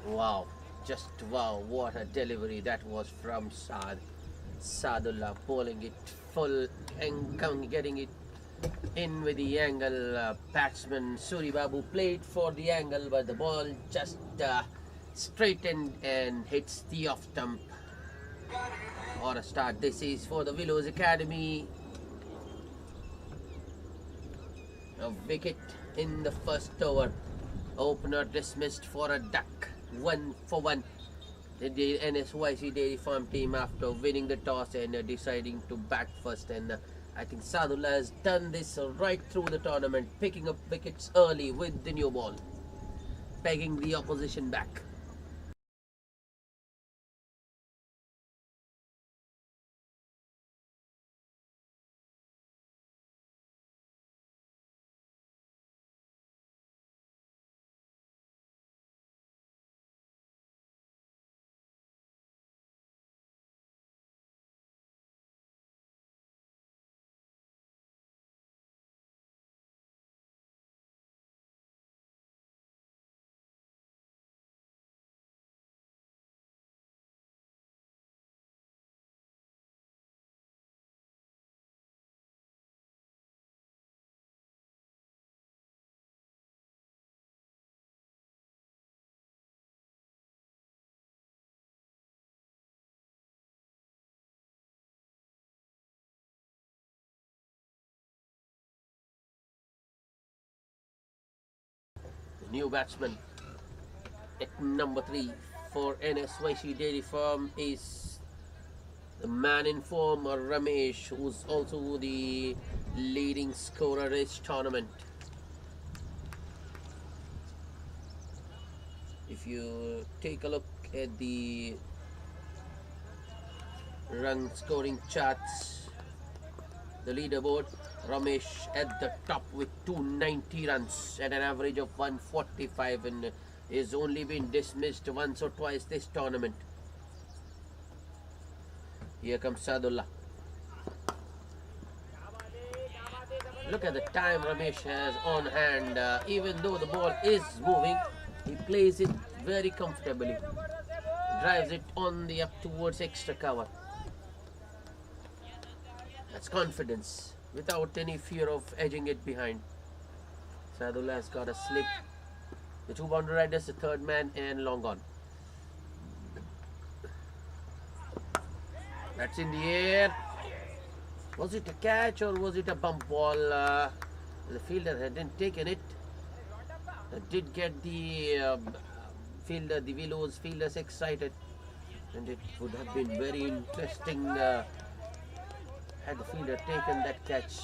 Wow, just wow, what a delivery that was from Sadullah, bowling it full and getting it in with the angle. Batsman Suri Babu played for the angle, but the ball just straightened and hits the off stump. What a start this is for the Willows Academy. A wicket in the first over. Opener dismissed for a duck. 1 for 1. The Nsyc Dairy Farm team, after winning the toss and deciding to bat first, and I think Sadullah has done this right through the tournament, picking up wickets early with the new ball, pegging the opposition back. The new batsman at number 3 for Nsyc Dairy Farm is the man in form, Ramesh, who's also the leading scorer this tournament. If you take a look at the run scoring charts, the leaderboard, Ramesh at the top with 290 runs at an average of 145, and is only been dismissed once or twice this tournament. Here comes Sadullah. Look at the time Ramesh has on hand. Even though the ball is moving, he plays it very comfortably. Drives it on the up towards extra cover. That's confidence, without any fear of edging it behind. Sadullah has got a slip. The 2 boundary riders, the third man, and long on. That's in the air. Was it a catch or was it a bump ball? The fielder hadn't taken it. Did get the fielder, the Willows fielders, excited, and it would have been very interesting had the fielder taken that catch.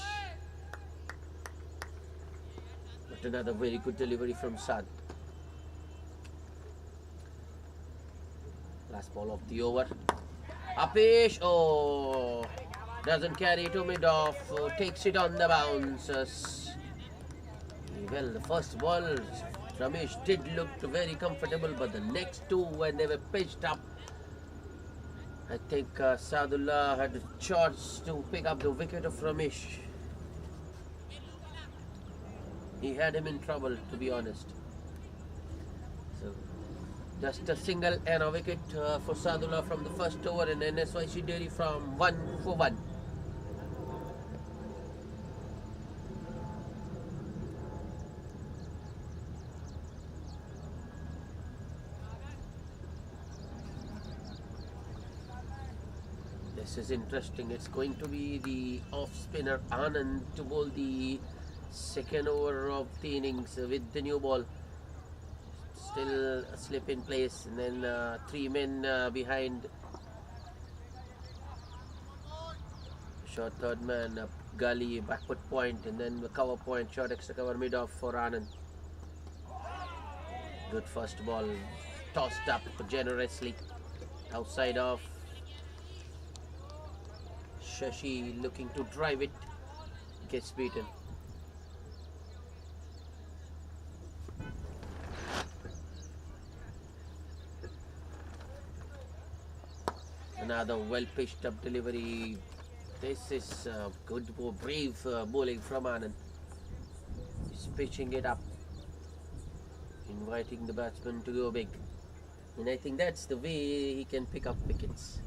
But another very good delivery from Sad. Last ball of the over. Apesh, oh, doesn't carry to mid off, takes it on the bounce. Well, the first ball, Ramesh did look very comfortable, but the next two, when they were pitched up, I think Sadullah had a chance to pick up the wicket of Ramesh. He had him in trouble, to be honest. So, just a single and a wicket for Sadullah from the first over, and Nsyc Dairy from 1 for 1. This is interesting. It's going to be the off spinner Anand to bowl the second over of the innings with the new ball. Still a slip in place, and then 3 men behind. Short third man, gully, backward point, and then the cover point, short extra cover mid off for Anand. Good first ball, tossed up generously, outside off. Shashi looking to drive it, gets beaten. Another well pitched up delivery. This is good, brave bowling from Anand. He's pitching it up, inviting the batsman to go big. And I think that's the way he can pick up wickets.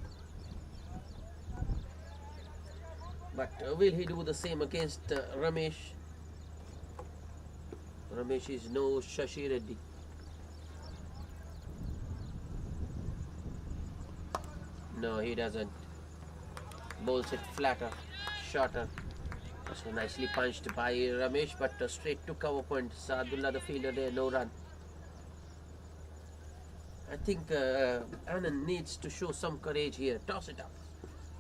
But will he do the same against Ramesh? Ramesh is no Shashi Reddy. No, he doesn't. Bowls it flatter, shorter. So nicely punched by Ramesh, but straight to cover point. Sadullah, the fielder there, no run. I think Anand needs to show some courage here. Toss it up.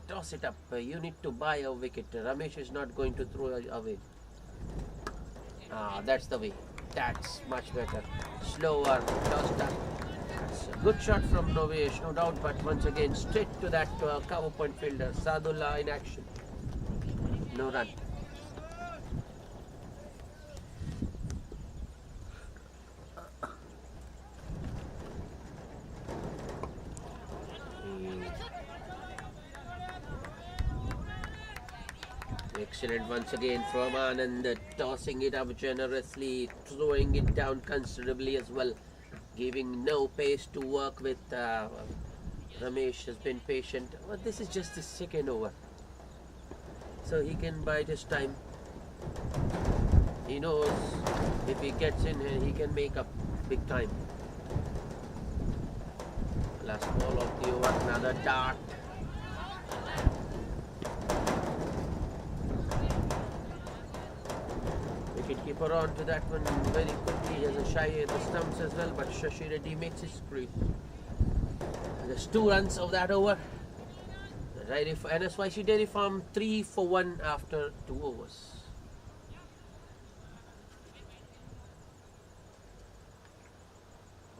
Toss it up. You need to buy a wicket. Ramesh is not going to throw away. Ah, that's the way. That's much better. Slower. Tossed up. It's a good shot from Novesh, no doubt, but once again, straight to that cover point fielder. Sadullah in action. No run. Excellent once again from Anand, tossing it up generously, throwing it down considerably as well, giving no pace to work with. Ramesh has been patient, but this is just the second over, so he can bide his time. He knows if he gets in here, he can make up big time. Last ball of the over, another dart. Keeper on to that one very quickly. He has a shy at the stumps as well, but Shashi Reddy makes his spree. There's 2 runs of that over. Nsyc Dairy Farm 3 for 1 after 2 overs.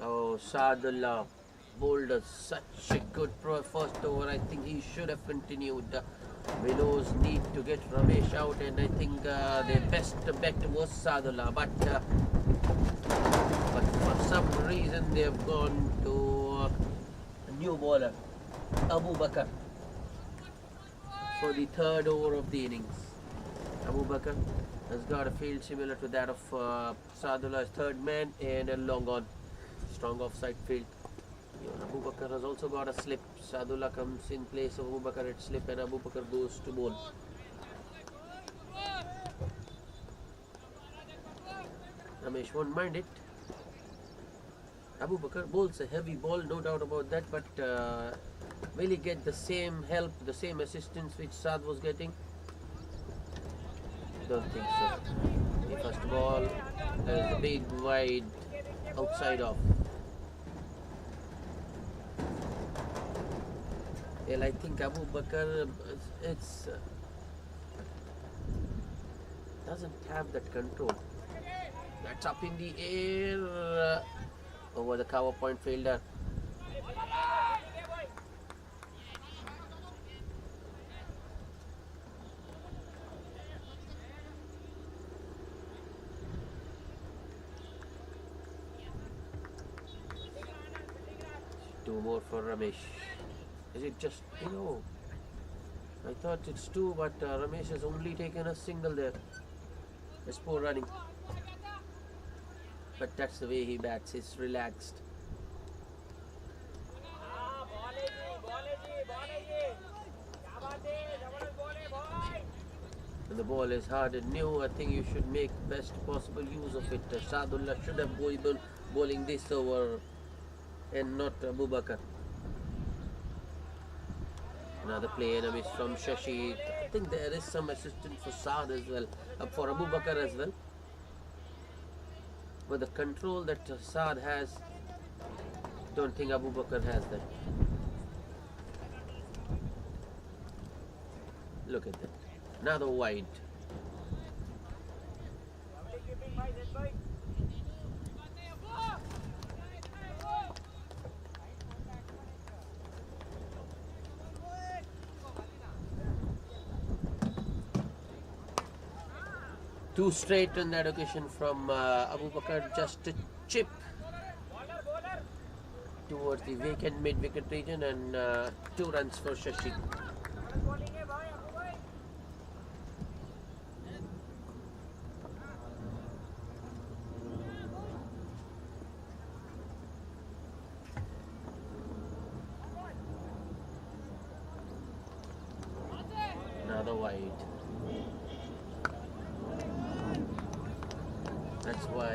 Oh, Sadullah bowled such a good first over. I think he should have continued. Willows need to get Ramesh out, and I think their best bet was Sadullah, but for some reason they have gone to a new bowler, Abu Bakr, for the 3rd over of the innings. Abu Bakr has got a field similar to that of Sadullah's 3rd man, and a long on, strong offside field. Abu Bakr has also got a slip. Sadullah comes in place of Abu Bakr at slip, and Abu Bakr goes to bowl. Ramesh won't mind it. Abu Bakr bowls a heavy ball, no doubt about that, but will he get the same help, the same assistance which Saad was getting? Don't think so. The first ball, there is a big wide outside off. Well, I think Abu Bakr doesn't have that control. That's up in the air over the cover point fielder. Two more for Ramesh. Is it just, I thought it's 2, but Ramesh has only taken a single there. It's poor running. But that's the way he bats, he's relaxed. And the ball is hard and new. I think you should make best possible use of it. Sadullah should have been bowling this over and not Abu Bakr. Another play, and a miss from Shashi. I think there is some assistance for Saad as well, for Abu Bakr as well. But the control that Saad has, don't think Abu Bakr has that. Look at that. Another wide. Two straight on that occasion from Abu Bakr, just a chip towards the vacant mid-wicket region, and 2 runs for Shashi.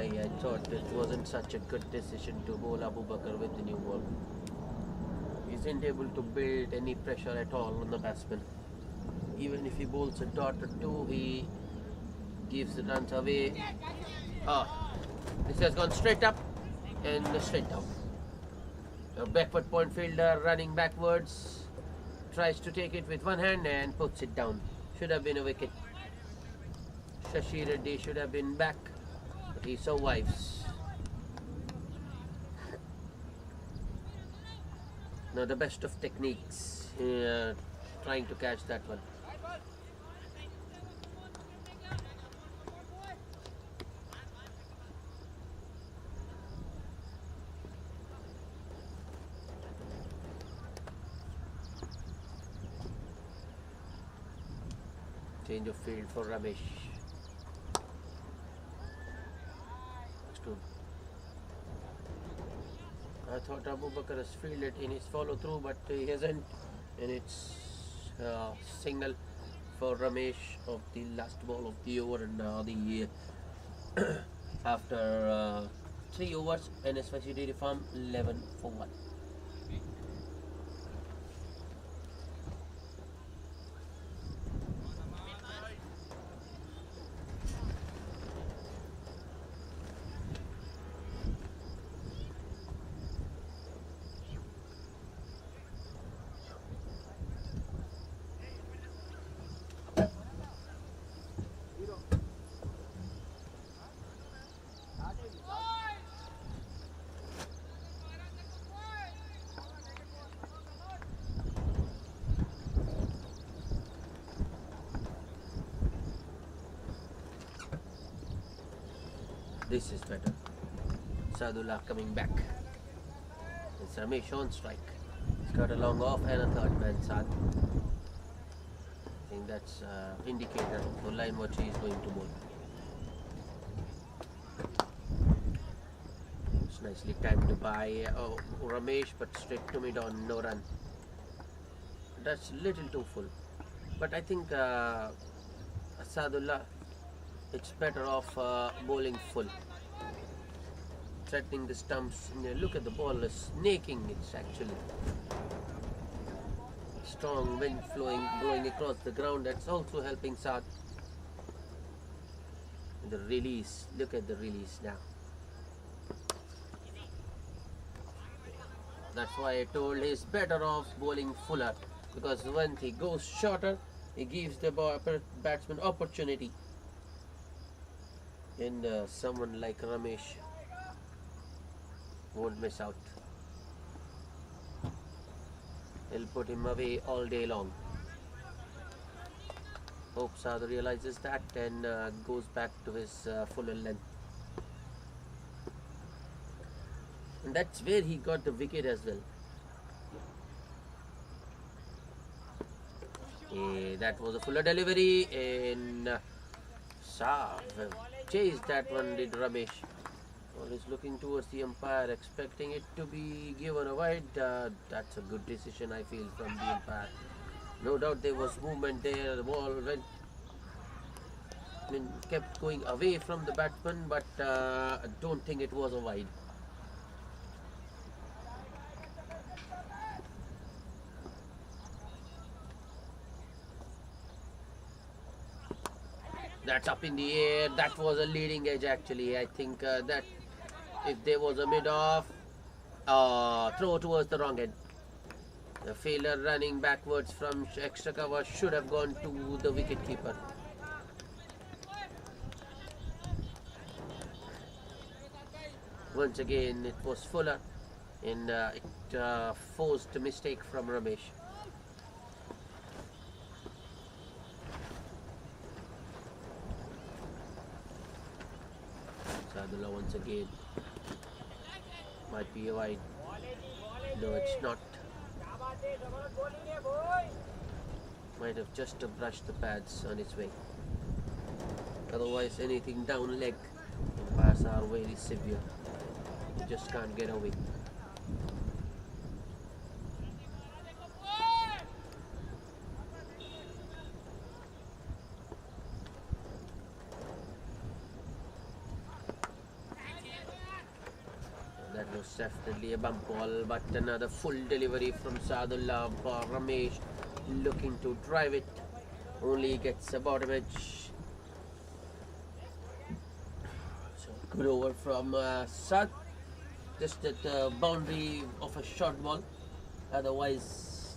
I thought it wasn't such a good decision to bowl Abu Bakr with the new ball. He isn't able to build any pressure at all on the batsman. Even if he bowls a dot or two, he gives the runs away. This has gone straight up and straight down. A backward point fielder running backwards, tries to take it with one hand and puts it down. Should have been a wicket. Shashi Reddy should have been back, but he survives. Now the best of techniques, trying to catch that one. Change of field for Ramesh. That's good. I thought Abu Bakr has fielded in his follow through, but he hasn't. And it's single for Ramesh of the last ball of the over. And now the after 3 overs, Nsyc Dairy Farm 11 for 1. This is better. Sadullah coming back. It's Ramesh on strike. He's got a long off and a third man, Sad. I think that's indicator of the line what he is going to bowl. It's nicely timed by Ramesh, but straight to mid on, no run. That's a little too full. But I think Sadullah, it's better off bowling full, threatening the stumps. Look at the ball, snaking. It's actually strong wind blowing across the ground. That's also helping Saad. The release, look at the release now. That's why I told he's better off bowling fuller, because when he goes shorter, he gives the batsman opportunity. And someone like Ramesh won't miss out. He'll put him away all day long. Hope Saad realizes that and goes back to his fuller length. And that's where he got the wicket as well. That was a fuller delivery, and Saad chased that one, did Ramesh. Well, he's looking towards the umpire, expecting it to be given a wide. That's a good decision, I feel, from the umpire. No doubt there was movement there. The ball kept going away from the batsman, but I don't think it was a wide. That's up in the air. That was a leading edge actually. I think that if there was a mid-off, throw towards the wrong end. The fielder running backwards from extra cover should have gone to the wicket keeper. Once again, it was fuller, and it forced a mistake from Ramesh. Sadullah once again. Might be a wide. No, it's not. Might have just brushed the pads on its way. Otherwise, anything down leg, umpires are very severe. You just can't get away. That was definitely a bump ball, but another full delivery from Sadullah. Ramesh looking to drive it, only gets a bottom edge. So good over from Sad, just at the boundary of a short ball. Otherwise,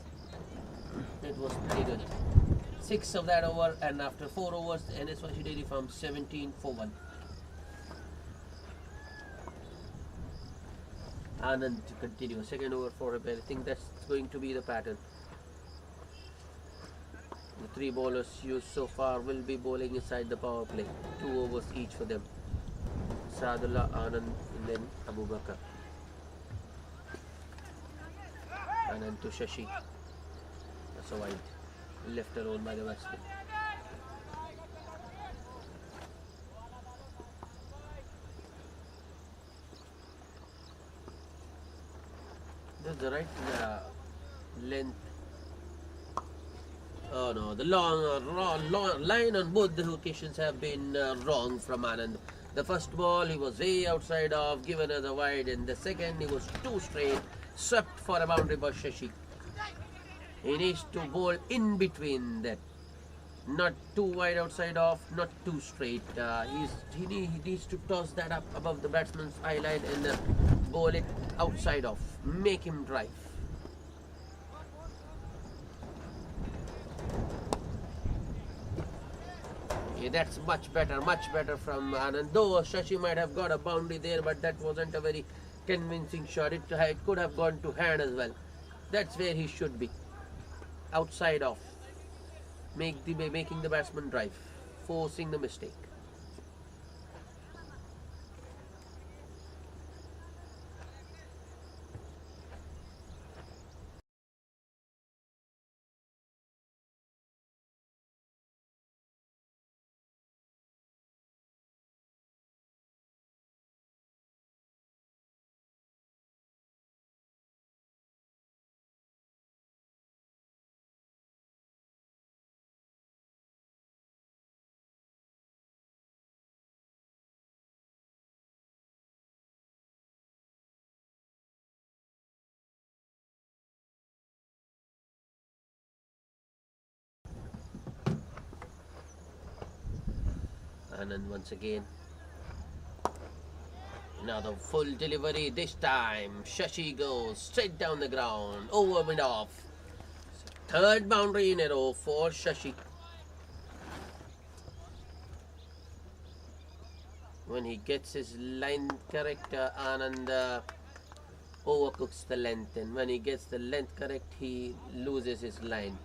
it was pretty good. 6 of that over, and after 4 overs, the Nsyc Dairy Farm 17 for 1. Anand to continue. Second over for Rebel. I think that's going to be the pattern. The 3 bowlers used so far will be bowling inside the power play. 2 overs each for them. Sadullah, Anand, and then Abu Bakar. Anand to Shashi. That's a wide. Left alone by the batsman. That's the right length. Oh no, the long line on both the occasions have been wrong from Anand. The first ball he was way outside of, given as a wide, and the second he was too straight, swept for a boundary by Shashi. He needs to bowl in between that. Not too wide outside off, not too straight. He needs to toss that up above the batsman's eye line and bowl it outside off. Make him drive. Yeah, that's much better from Anand. Though Shashi might have got a boundary there, but that wasn't a very convincing shot. It could have gone to hand as well. That's where he should be. Outside off. Making the batsman drive, forcing the mistake. Anand once again. Another full delivery. This time Shashi goes straight down the ground, over mid off. Third boundary in a row for Shashi. When he gets his line correct, Anand overcooks the length, and when he gets the length correct, he loses his line.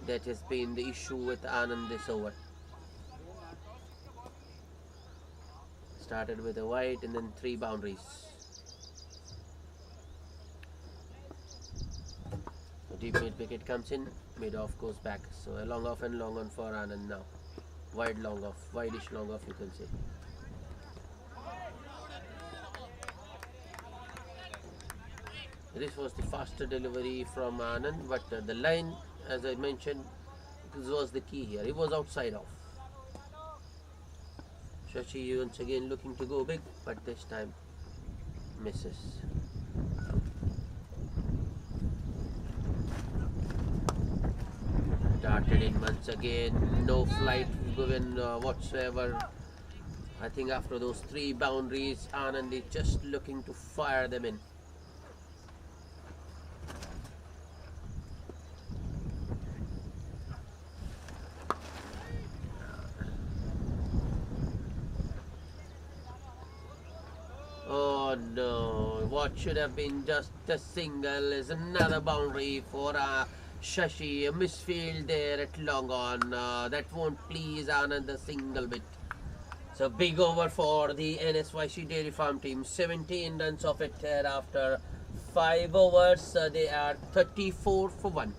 That has been the issue with Anand this over. Started with a wide and then 3 boundaries. The deep mid wicket comes in, mid off goes back. So a long off and long on for Anand now. Wide long off, wideish long off, you can say. This was the faster delivery from Anand, but the line, as I mentioned, this was the key here. It was outside off. Shashi once again looking to go big, but this time misses. Darted in once again, no flight given whatsoever. I think after those 3 boundaries, Anand is just looking to fire them in. Oh no, what should have been just a single is another boundary for Shashi. A misfield there at long on. That won't please Anand a single bit. So big over for the Nsyc Dairy Farm team. 17 runs of it here after 5 overs. They are 34 for 1.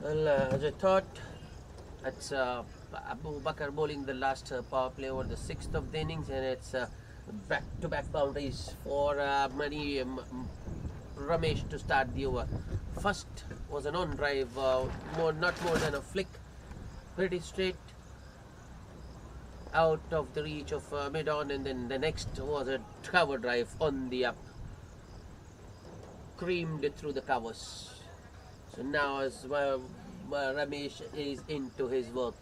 Well, as I thought, it's Abu Bakar bowling the last power play over the sixth of the innings, and it's back-to-back boundaries for Ramesh to start the over. First was an on drive, not more than a flick, pretty straight out of the reach of mid-on, and then the next was a cover drive on the up, creamed through the covers. So now as Ramesh is into his work.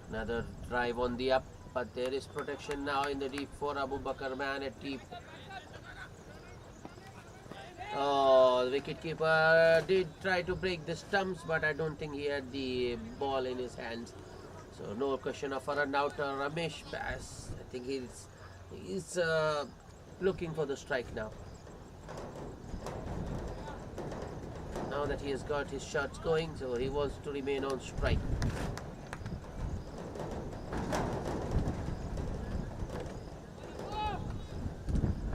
Another drive on the up, but there is protection now in the deep for Abu Bakar, man at deep. Oh, the wicketkeeper did try to break the stumps, but I don't think he had the ball in his hands. So no question of a run out. Ramesh pass. I think he's looking for the strike now. Now that he has got his shots going, so he wants to remain on strike.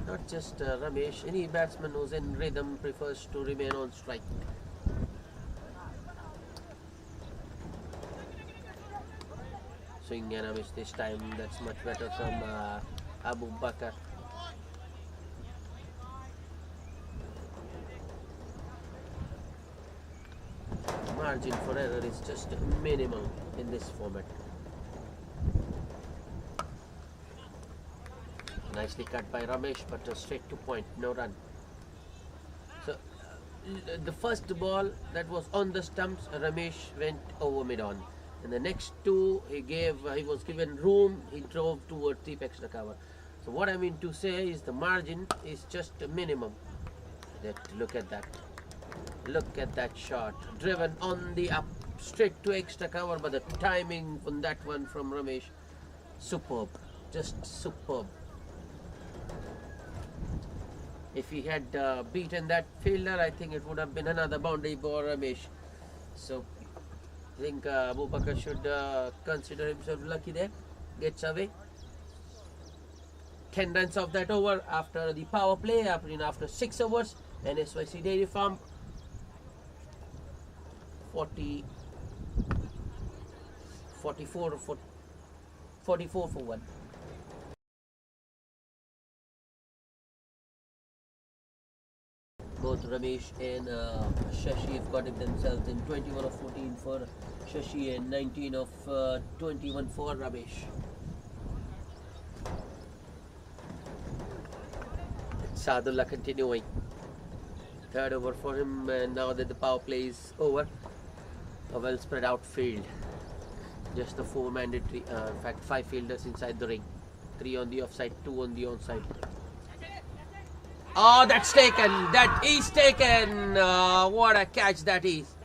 Not just Ramesh, any batsman who's in rhythm prefers to remain on strike. Swing and a miss this time. That's much better from Abu Bakar. Margin for error is just minimal in this format. Nicely cut by Ramesh, but straight to point, no run. So the first ball that was on the stumps, Ramesh went over mid-on. And the next two, he was given room, he drove towards deep extra cover. So what I mean to say is the margin is just a minimum. Look at that. Look at that shot. Driven on the up, straight to extra cover, but the timing on that one from Ramesh, superb. Just superb. If he had beaten that fielder, I think it would have been another boundary for Ramesh. So I think Abu Bakar should consider himself lucky there. Gets away. 10 runs of that over after the power play, after 6 overs. And Nsyc Dairy Farm 40, 44 for 1. Both Ramesh and Shashi have got it themselves in 21 of 14 for Shashi and 19 of 21 for Ramesh. Sadullah continuing. Third over for him, and now that the power play is over, a well spread out field. Just the 4 mandatory, in fact 5 fielders inside the ring. 3 on the offside, 2 on the onside. Oh, that's taken. That is taken. What a catch that is.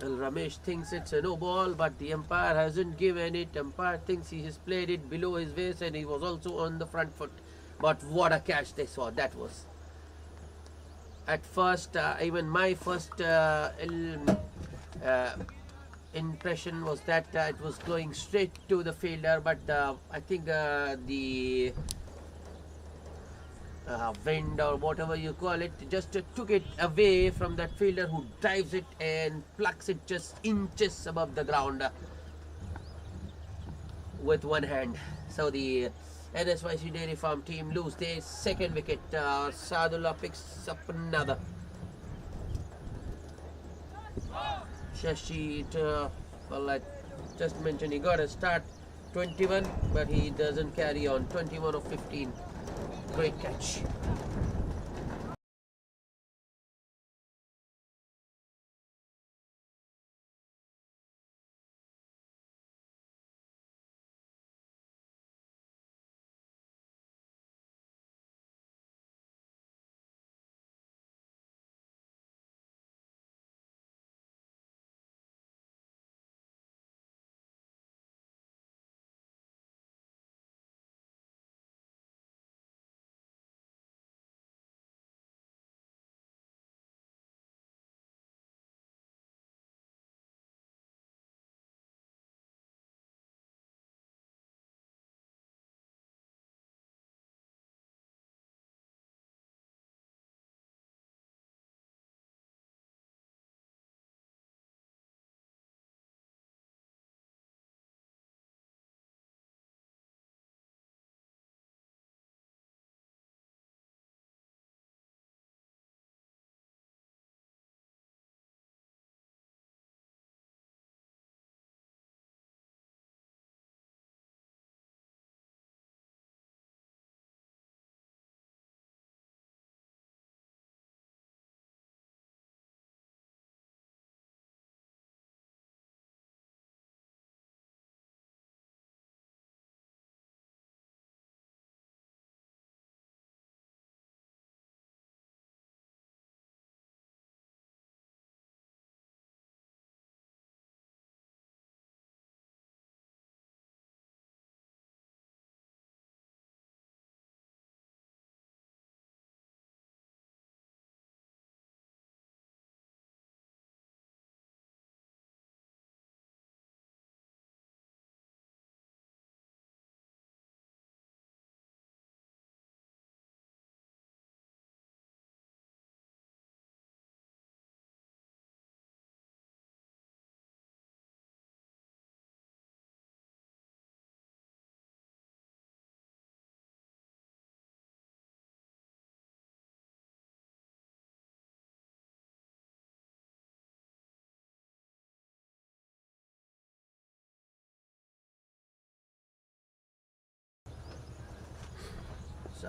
Well, Ramesh thinks it's a no ball, but the umpire hasn't given it. Umpire thinks he has played it below his waist, and he was also on the front foot. But what a catch they saw. That was. At first, even my first impression was that it was going straight to the fielder, but I think the wind or whatever you call it just took it away from that fielder, who drives it and plucks it just inches above the ground with one hand. So the Nsyc Dairy Farm team lose their second wicket. Sadullah picks up another. Shashi, well, I just mentioned he got a start 21, but he doesn't carry on. 21 of 15. Great catch.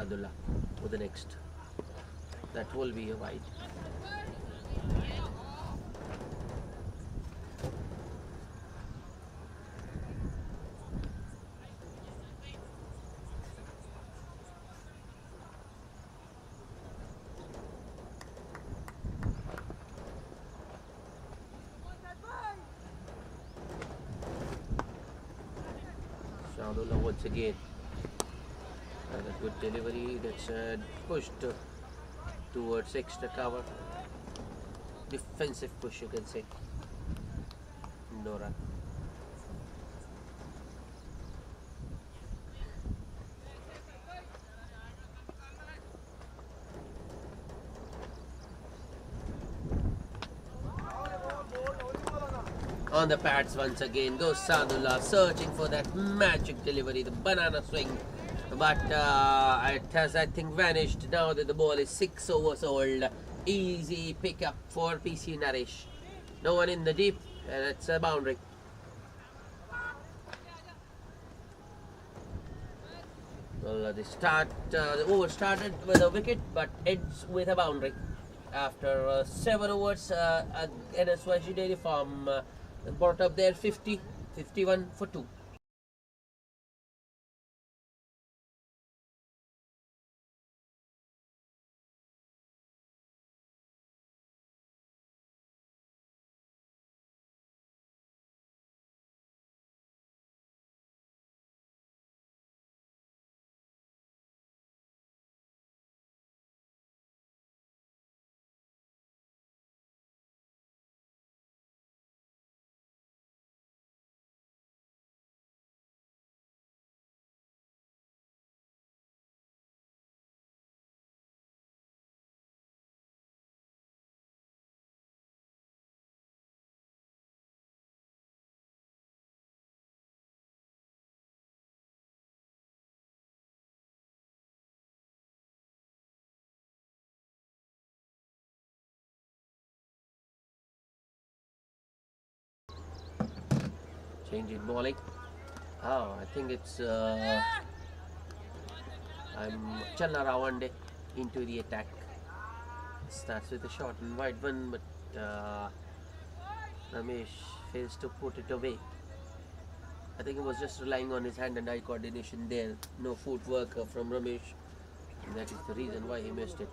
Sadullah with the next. That will be a wide. Sadullah once again. A good delivery that's pushed towards extra cover. Defensive push, you can say. No run. On the pads once again goes Sadullah, searching for that magic delivery, the banana swing. But it has, I think, vanished now that the ball is 6 overs old. Easy pickup for PC Naresh. No one in the deep, and it's a boundary. Well, the over started with a wicket, but ends with a boundary. After 7 overs, Nsyc Dairy Farm brought up their 51 for 2. Change in bowling. Oh, I think it's I'm Challa Rawande into the attack. Starts with a short and wide one, but Ramesh fails to put it away. I think he was just relying on his hand and eye coordination there. No footwork from Ramesh. And that is the reason why he missed it.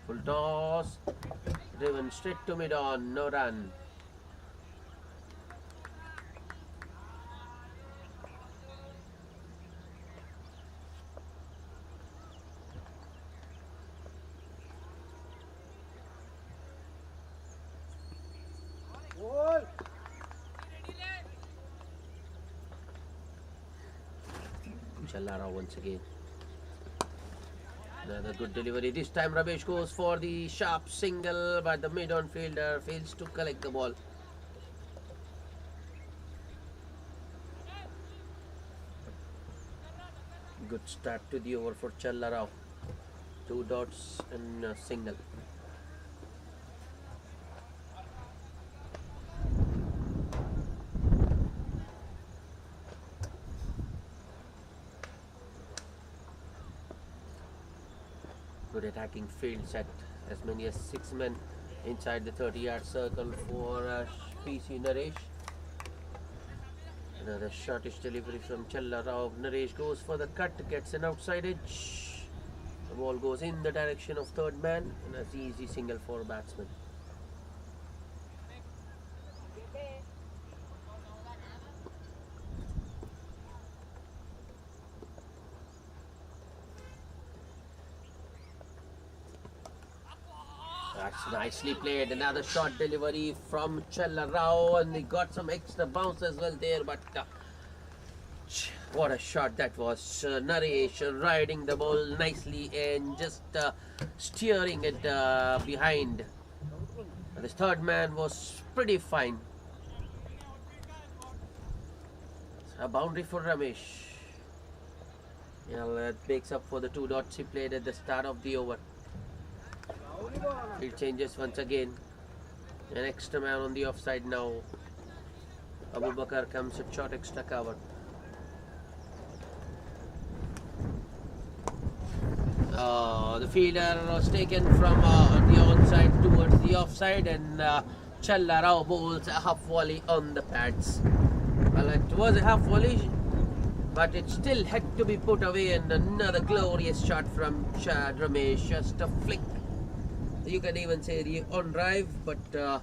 Full toss, driven straight to mid on, no run. Challara once again. Another good delivery. This time Ramesh goes for the sharp single, but the mid-on fielder fails to collect the ball. Good start to the over for Challara. 2 dots and a single. Good attacking field set, as many as 6 men inside the 30-yard circle for PC Naresh. Another shortish delivery from Challa Rao. Naresh goes for the cut, gets an outside edge. The ball goes in the direction of third man, and that's easy single for batsman. That's nicely played. Another short delivery from Challa Rao, and he got some extra bounce as well there. But what a shot that was! Naresh riding the ball nicely and just steering it behind. And the third man was pretty fine. A boundary for Ramesh. Yeah, that makes up for the 2 dots he played at the start of the over. Field changes once again. An extra man on the offside now. Abu Bakr comes with short extra cover. The fielder was taken from the onside towards the offside, and Challa Rao bowls a half volley on the pads. Well, it was a half volley, but it still had to be put away, and another glorious shot from Chad Ramesh, just a flick. You can even say the on drive, but the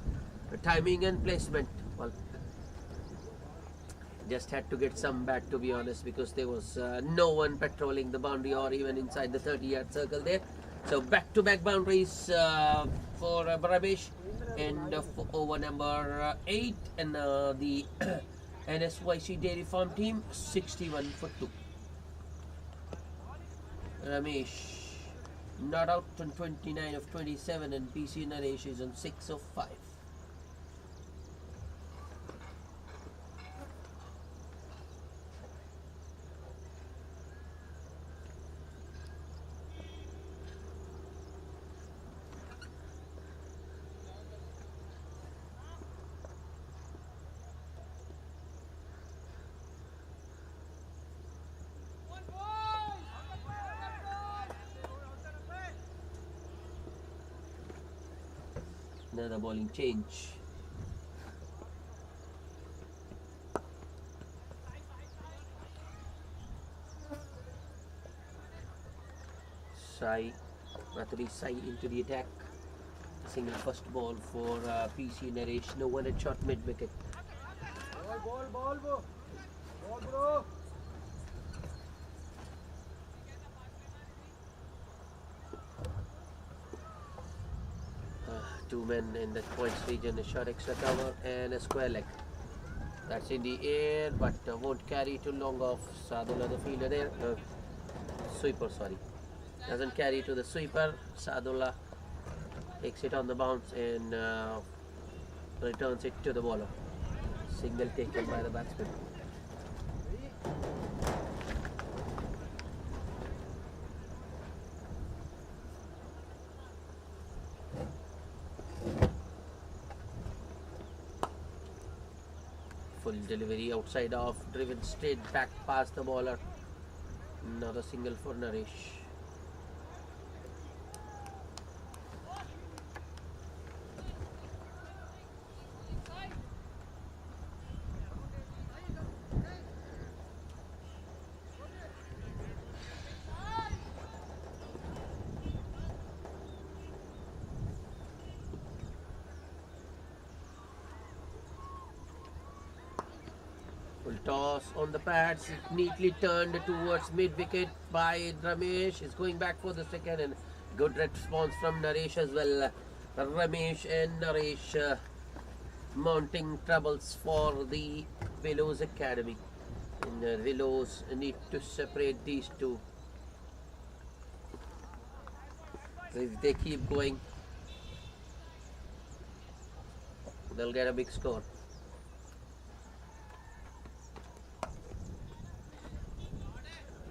timing and placement, well, just had to get some back, to be honest, because there was no one patrolling the boundary or even inside the 30-yard circle there. So back-to-back boundaries for Ramesh, and for over number 8, and the Nsyc Dairy Farm team 61 for 2. Ramesh not out on 29 of 27, and PC Naresh is on 6 of 5. Another bowling change. Sai into the attack. Single first ball for PC Naresh. No one at shot mid wicket. Ball, bro. Two men in the points region, a short extra cover and a square leg. That's in the air, but won't carry too long off. Sadullah, the fielder there. Sweeper, sorry. Doesn't carry to the sweeper. Sadullah takes it on the bounce and returns it to the bowler. Single taken by the batsman. Full delivery outside off, driven straight back past the bowler. Not a single for Naresh. Full toss on the pads, neatly turned towards mid-wicket by Ramesh. Is going back for the second, and good response from Naresh as well. Ramesh and Naresh mounting troubles for the Willows Academy. And Willows need to separate these two. So if they keep going, they'll get a big score.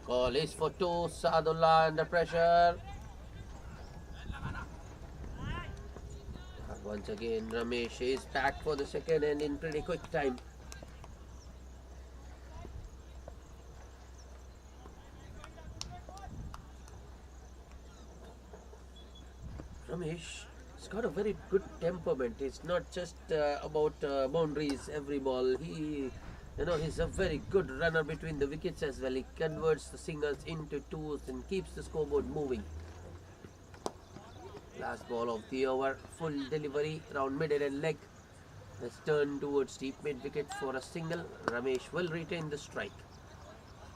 Call is for 2. Sadullah under pressure. Once again, Ramesh is back for the second and in pretty quick time. Ramesh has got a very good temperament. It's not just about boundaries every ball. He's a very good runner between the wickets as well. He converts the singles into twos and keeps the scoreboard moving. Last ball of the over, full delivery round middle and leg. Has turned towards deep mid wicket for a single. Ramesh will retain the strike.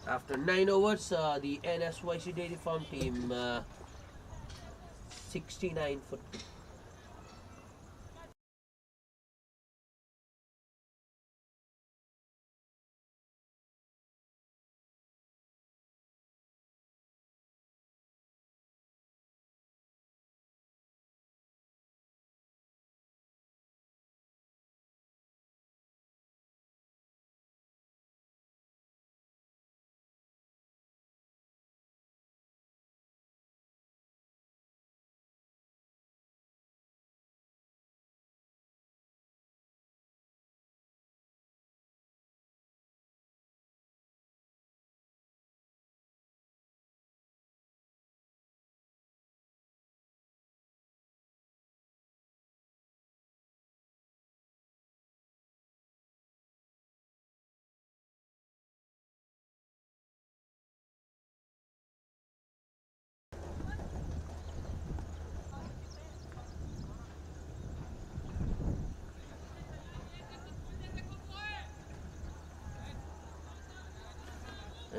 After 9 overs, the Nsyc Dairy Farm team 69 for 2.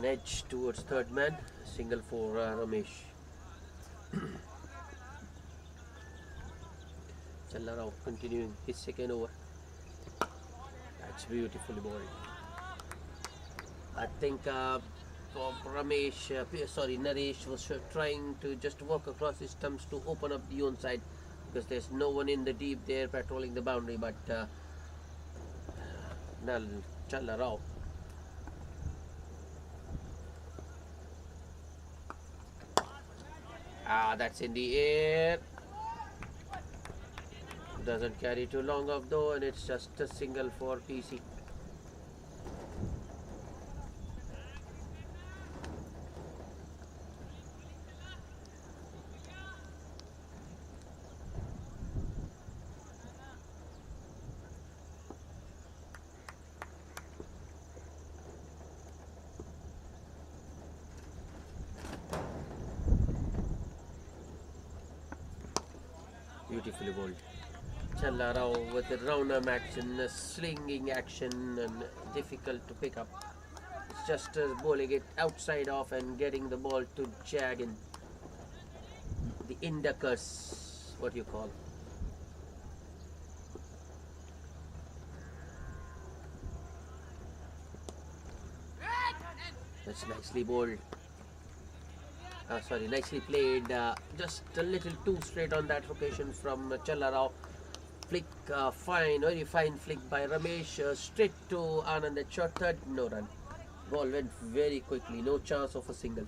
An edge towards third man. Single for Ramesh. Challarao continuing his second over. That's beautifully bowled. I think Naresh was trying to just walk across his stumps to open up the onside because there's no one in the deep there patrolling the boundary. But Nal Challarao. That's in the air. Doesn't carry too long off though, and it's just a single for PC. Beautifully bowled. Challarao with the round-arm action, slinging action, and difficult to pick up. It's just bowling it outside off and getting the ball to jag in the indicus, what you call. That's nicely bowled. Nicely played. Just a little too straight on that occasion from Challarao. Flick, very fine flick by Ramesh. Straight to Anand at short third, no run. Ball went very quickly, no chance of a single.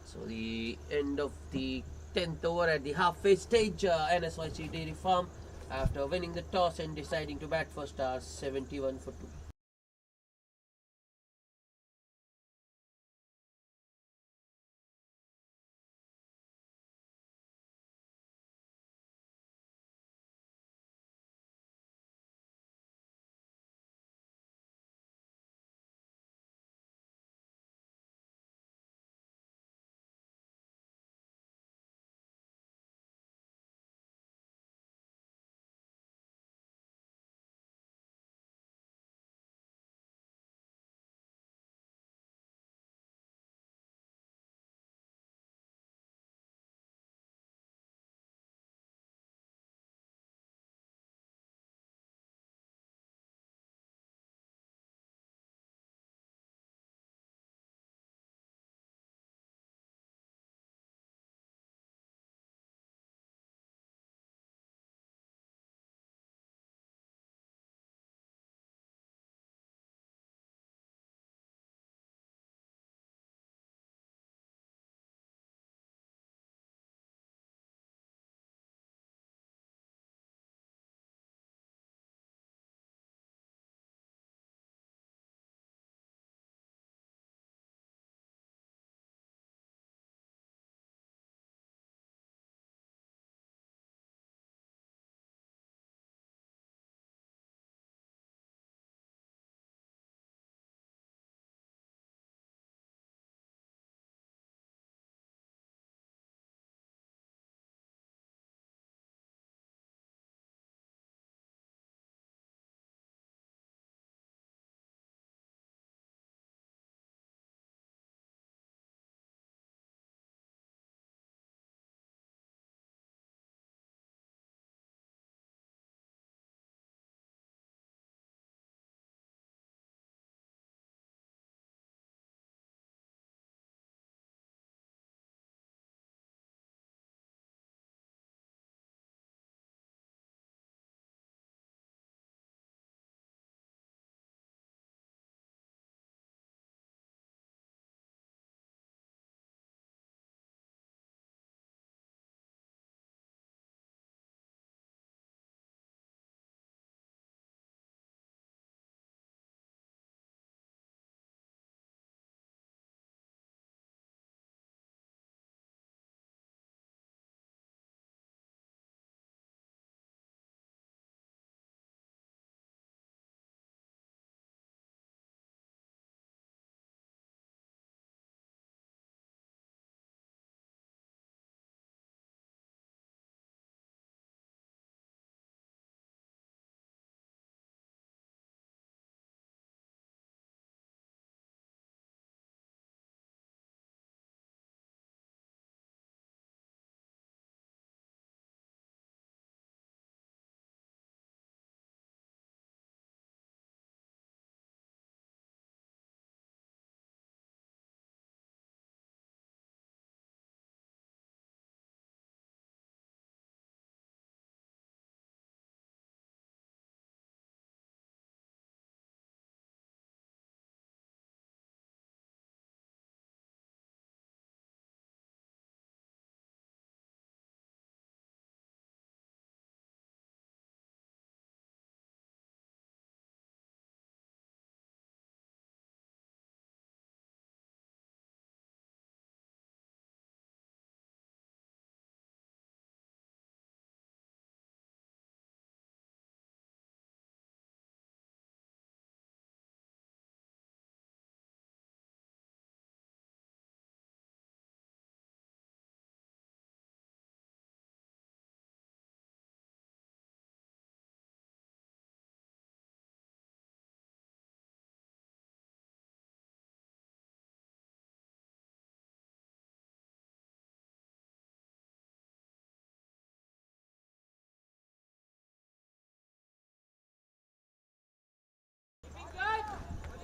So the end of the 10th over at the halfway stage, Nsyc Dairy Farm, after winning the toss and deciding to bat first, are 71 for 2.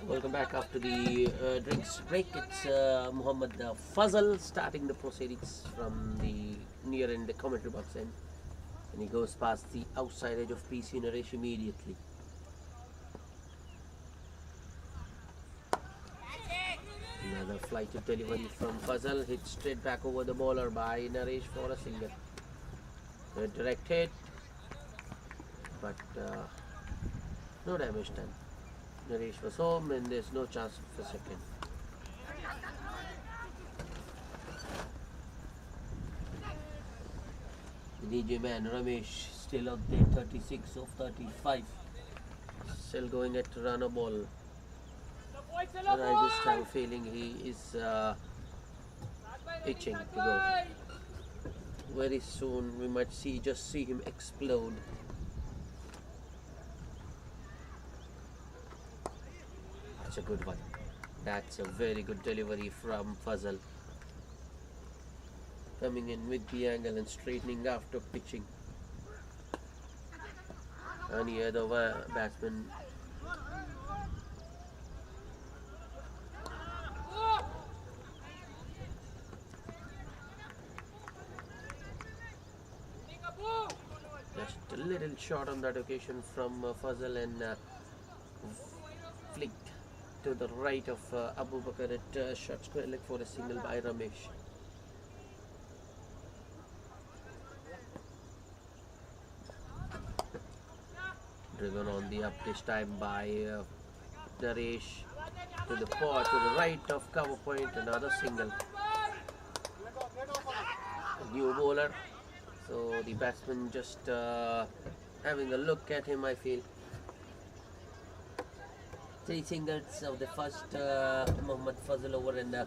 Welcome back after the drinks break. It's Muhammad Fazal starting the proceedings from the near end, the commentary box end, and he goes past the outside edge of PC Naresh immediately. Another flighted delivery from Fazal, hit straight back over the bowler by Naresh for a single. A direct hit, but no damage done. Naresh was home and there's no chance for second. The DJ man Ramesh still out there, 36 of 35. Still going at run a ball. And I just have a feeling he is itching to go. Very soon we might just see him explode. That's a good one. That's a very good delivery from Fazal. Coming in with the angle and straightening after pitching. Any other batsman just a little short on that occasion from Fazal and flicked to the right of Abu Bakr at short square leg for a single by Ramesh. Driven on the up this time by Naresh to the right of cover point, another single. A new bowler, so the batsman just having a look at him, I feel. 3 singles of the first Muhammad Fazal over in the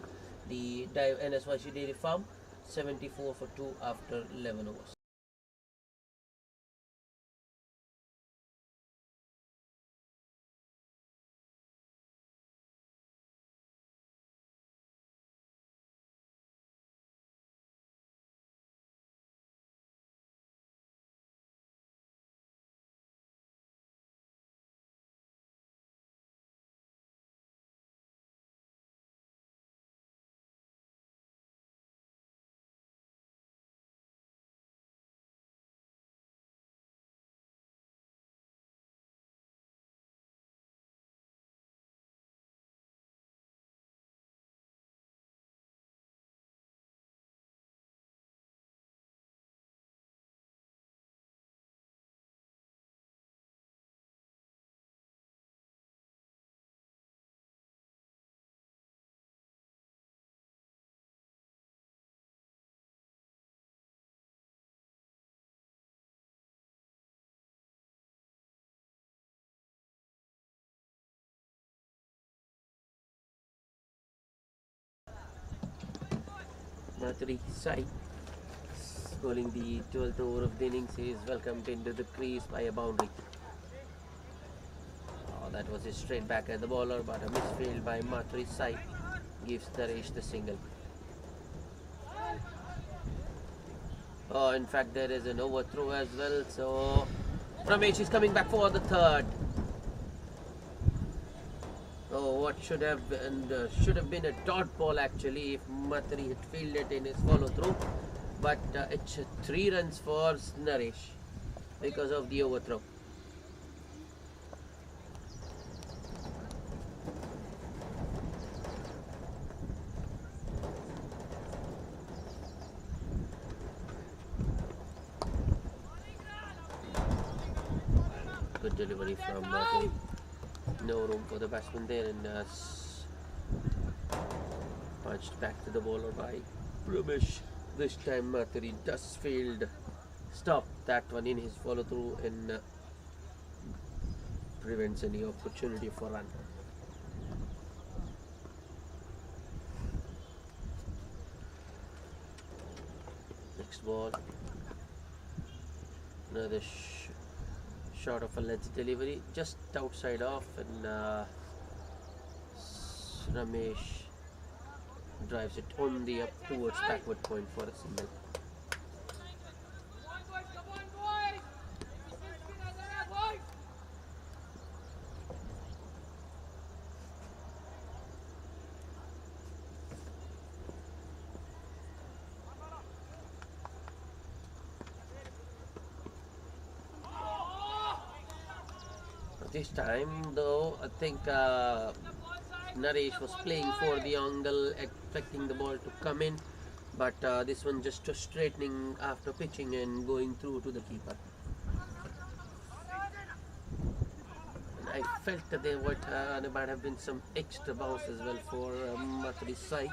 Nsyc Dairy Farm, 74 for 2 after 11 overs. Nsyc bowling the 12th over of the innings, he is welcomed into the crease by a boundary. Oh, that was a straight back at the bowler, but a misfield by Nsyc gives Naresh the single. Oh, in fact, there is an overthrow as well, so Ramesh is coming back for the third. Oh, what should have been a dot ball actually if Matri had fielded in his follow through, but it's 3 runs for Naresh because of the overthrow. Good delivery from Matri. No room for the batsman there, and punched back to the bowler by Ramesh. This time Matri does field, stop that one in his follow through and prevents any opportunity for run. Next ball, another short of a ledge delivery, just outside off, and Ramesh drives it on the up towards backward point for a single. This time, though, I think Naresh was playing for the angle, expecting the ball to come in, but this one just straightening after pitching and going through to the keeper. And I felt that there might have been some extra bounce as well for Mathuri's side.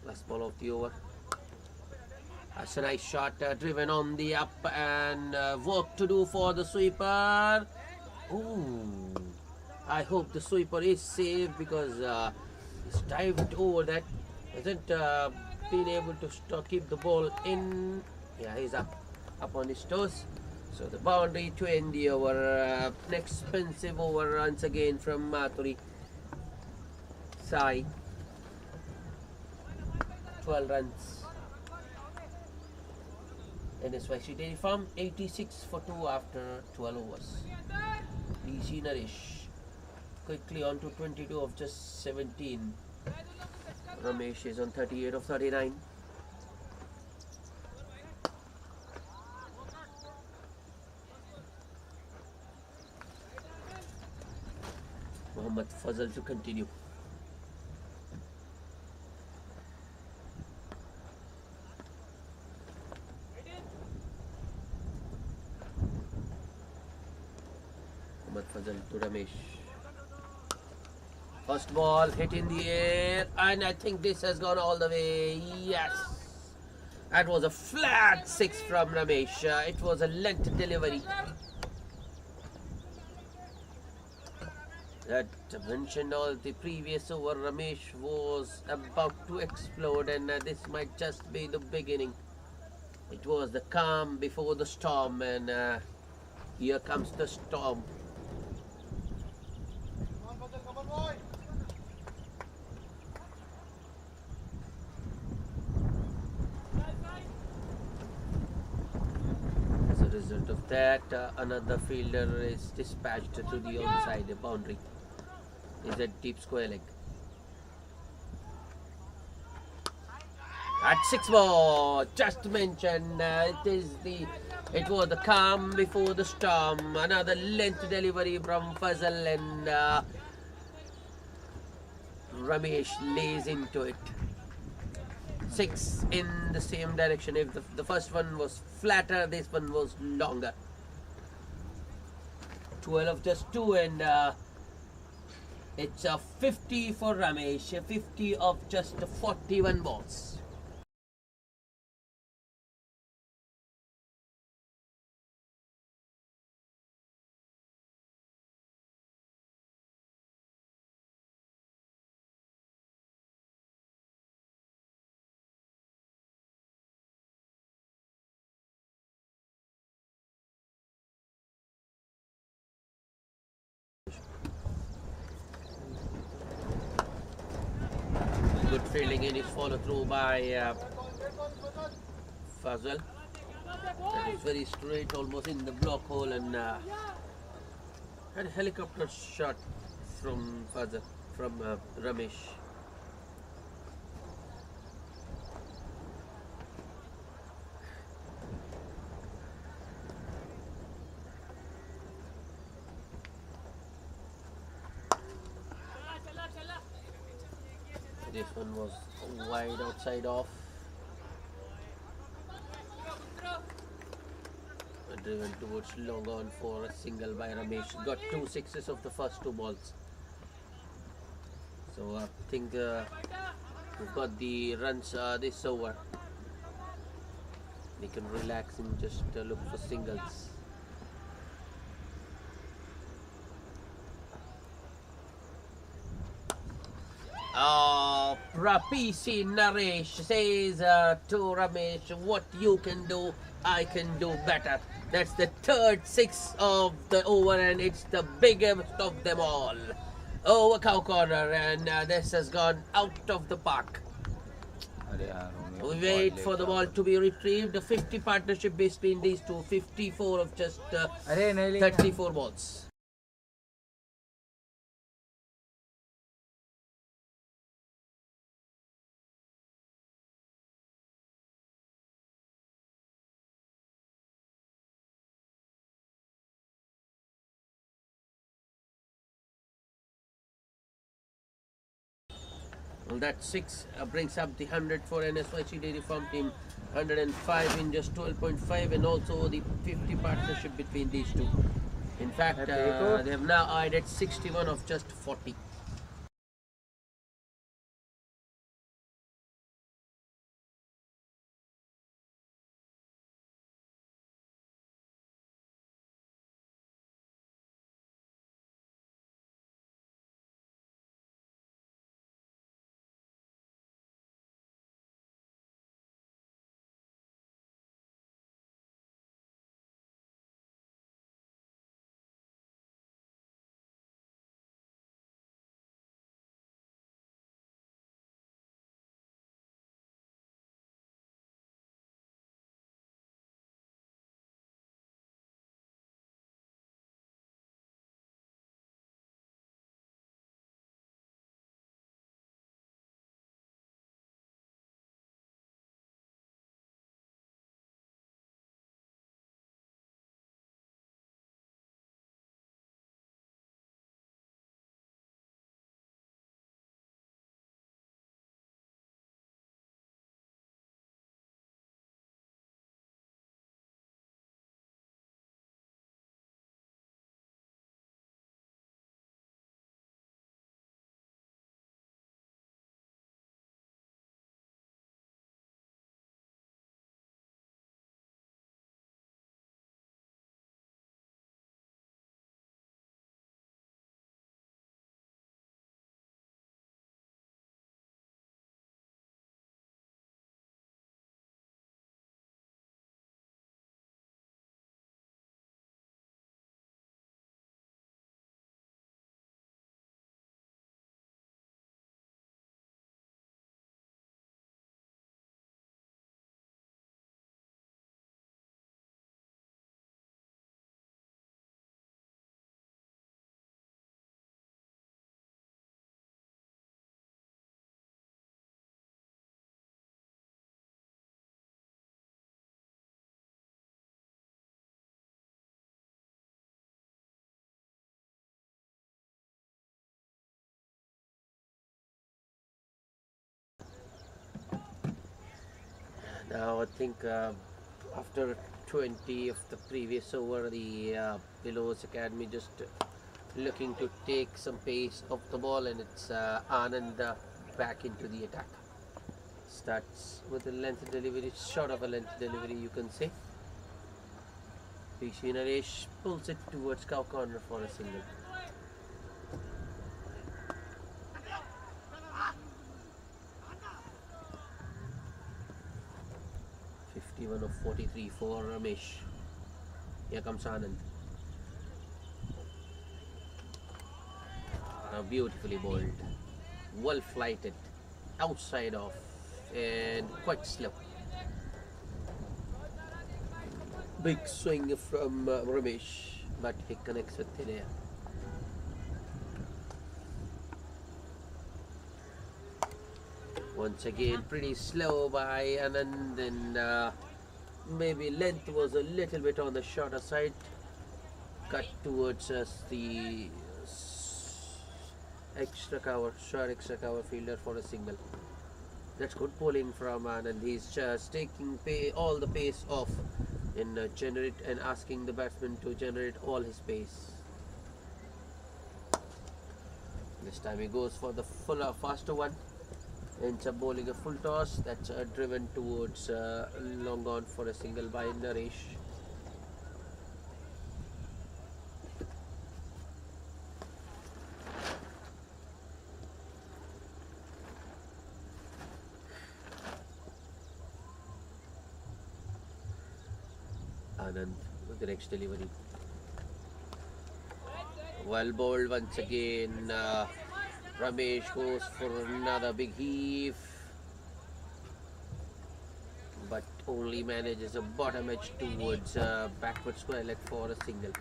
Last ball of the over. That's a nice shot, driven on the up, and work to do for the sweeper. Ooh, I hope the sweeper is safe because he's dived over that. Hasn't been able to keep the ball in. Yeah, he's up on his toes. So the boundary to end the over. Expensive over once again from Mathuri side. 12 runs. Nsyc Dairy Farm 86 for 2 after 12 overs. DC Naresh quickly on to 22 of just 17. Ramesh is on 38 of 39. Mohammad Fazal to continue. Fazal to Ramesh. First ball hit in the air, and I think this has gone all the way. Yes, that was a flat 6 from Ramesh. It was a length delivery. That mentioned all the previous over. Ramesh was about to explode, and this might just be the beginning. It was the calm before the storm, and here comes the storm. As a result of that, another fielder is dispatched to the onside boundary. Is a deep square leg. At 6 more, just mentioned, it was the calm before the storm. Another length delivery from Fazal, and Ramesh lays into it. 6 in the same direction. If the first one was flatter, this one was longer. 12 of just 2, and it's a 50 for Ramesh. 50 of just 41 balls. Good fielding in his follow through by Fazal. That is very straight, almost in the block hole, and had a helicopter shot from Fazal, from Ramesh. This one was wide outside off. Driven towards long on for a single by Ramesh. Got 2 sixes of the first 2 balls. So I think we've got the runs this over. They can relax and just look for singles. Rapisi Naresh says to Ramesh, what you can do, I can do better. That's the 3rd 6 of the over, and it's the biggest of them all. Over cow corner, and this has gone out of the park. We wait for the ball to be retrieved. The 50 partnership between these two, 54 of just 34 balls. Well, that 6 brings up the 100 for Nsyc Dairy Farm team, 105 in just 12.5, and also the 50 partnership between these two. In fact, they have now added 61 of just 40. Now I think after 20 of the previous over, the Willows Academy just looking to take some pace off the ball, and it's Anand back into the attack. Starts with a length delivery, short of a length delivery, you can say. PC Naresh pulls it towards cow corner for a single. One of 43 for Ramesh. Here comes Anand. Beautifully bowled, well flighted, outside off, and quite slow. Big swing from Ramesh, but he connects with thin air. Once again, pretty slow by Anand, and maybe length was a little bit on the shorter side. Cut towards us the short extra cover fielder for a single. That's good bowling from Anand. He's just taking all the pace off in generate and asking the batsman to generate all his pace. This time he goes for the faster one. Ends up bowling a full toss. That's driven towards long on for a single by Naresh. Anand with the next delivery. Well bowled once again. Ramesh goes for another big heave, but only manages a bottom edge towards backward square leg for a single.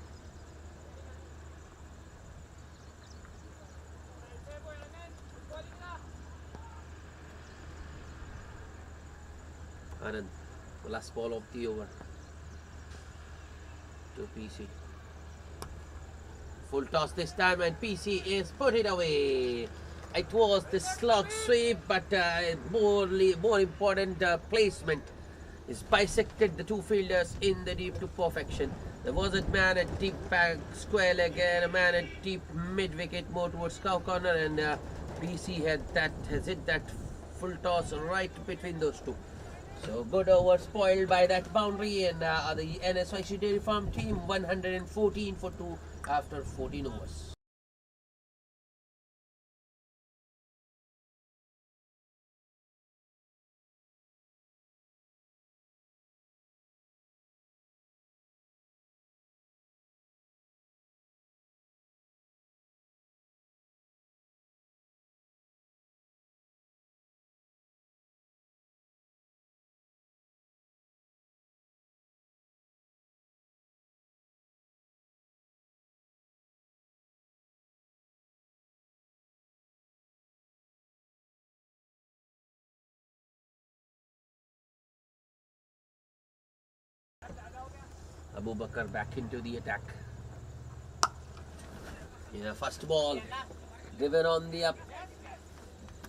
Anand, the last ball of the over to PC. Full toss this time, and PC is put it away. It was the slug sweep, but more important placement. Is bisected the two fielders in the deep to perfection. There was a man at deep back square leg and a man at deep mid wicket more towards cow corner, and BC has hit that full toss right between those two. So good over spoiled by that boundary, and the Nsyc Dairy Farm team 114 for 2 after 14 overs. Abu Bakr back into the attack. In a first ball, given on the up.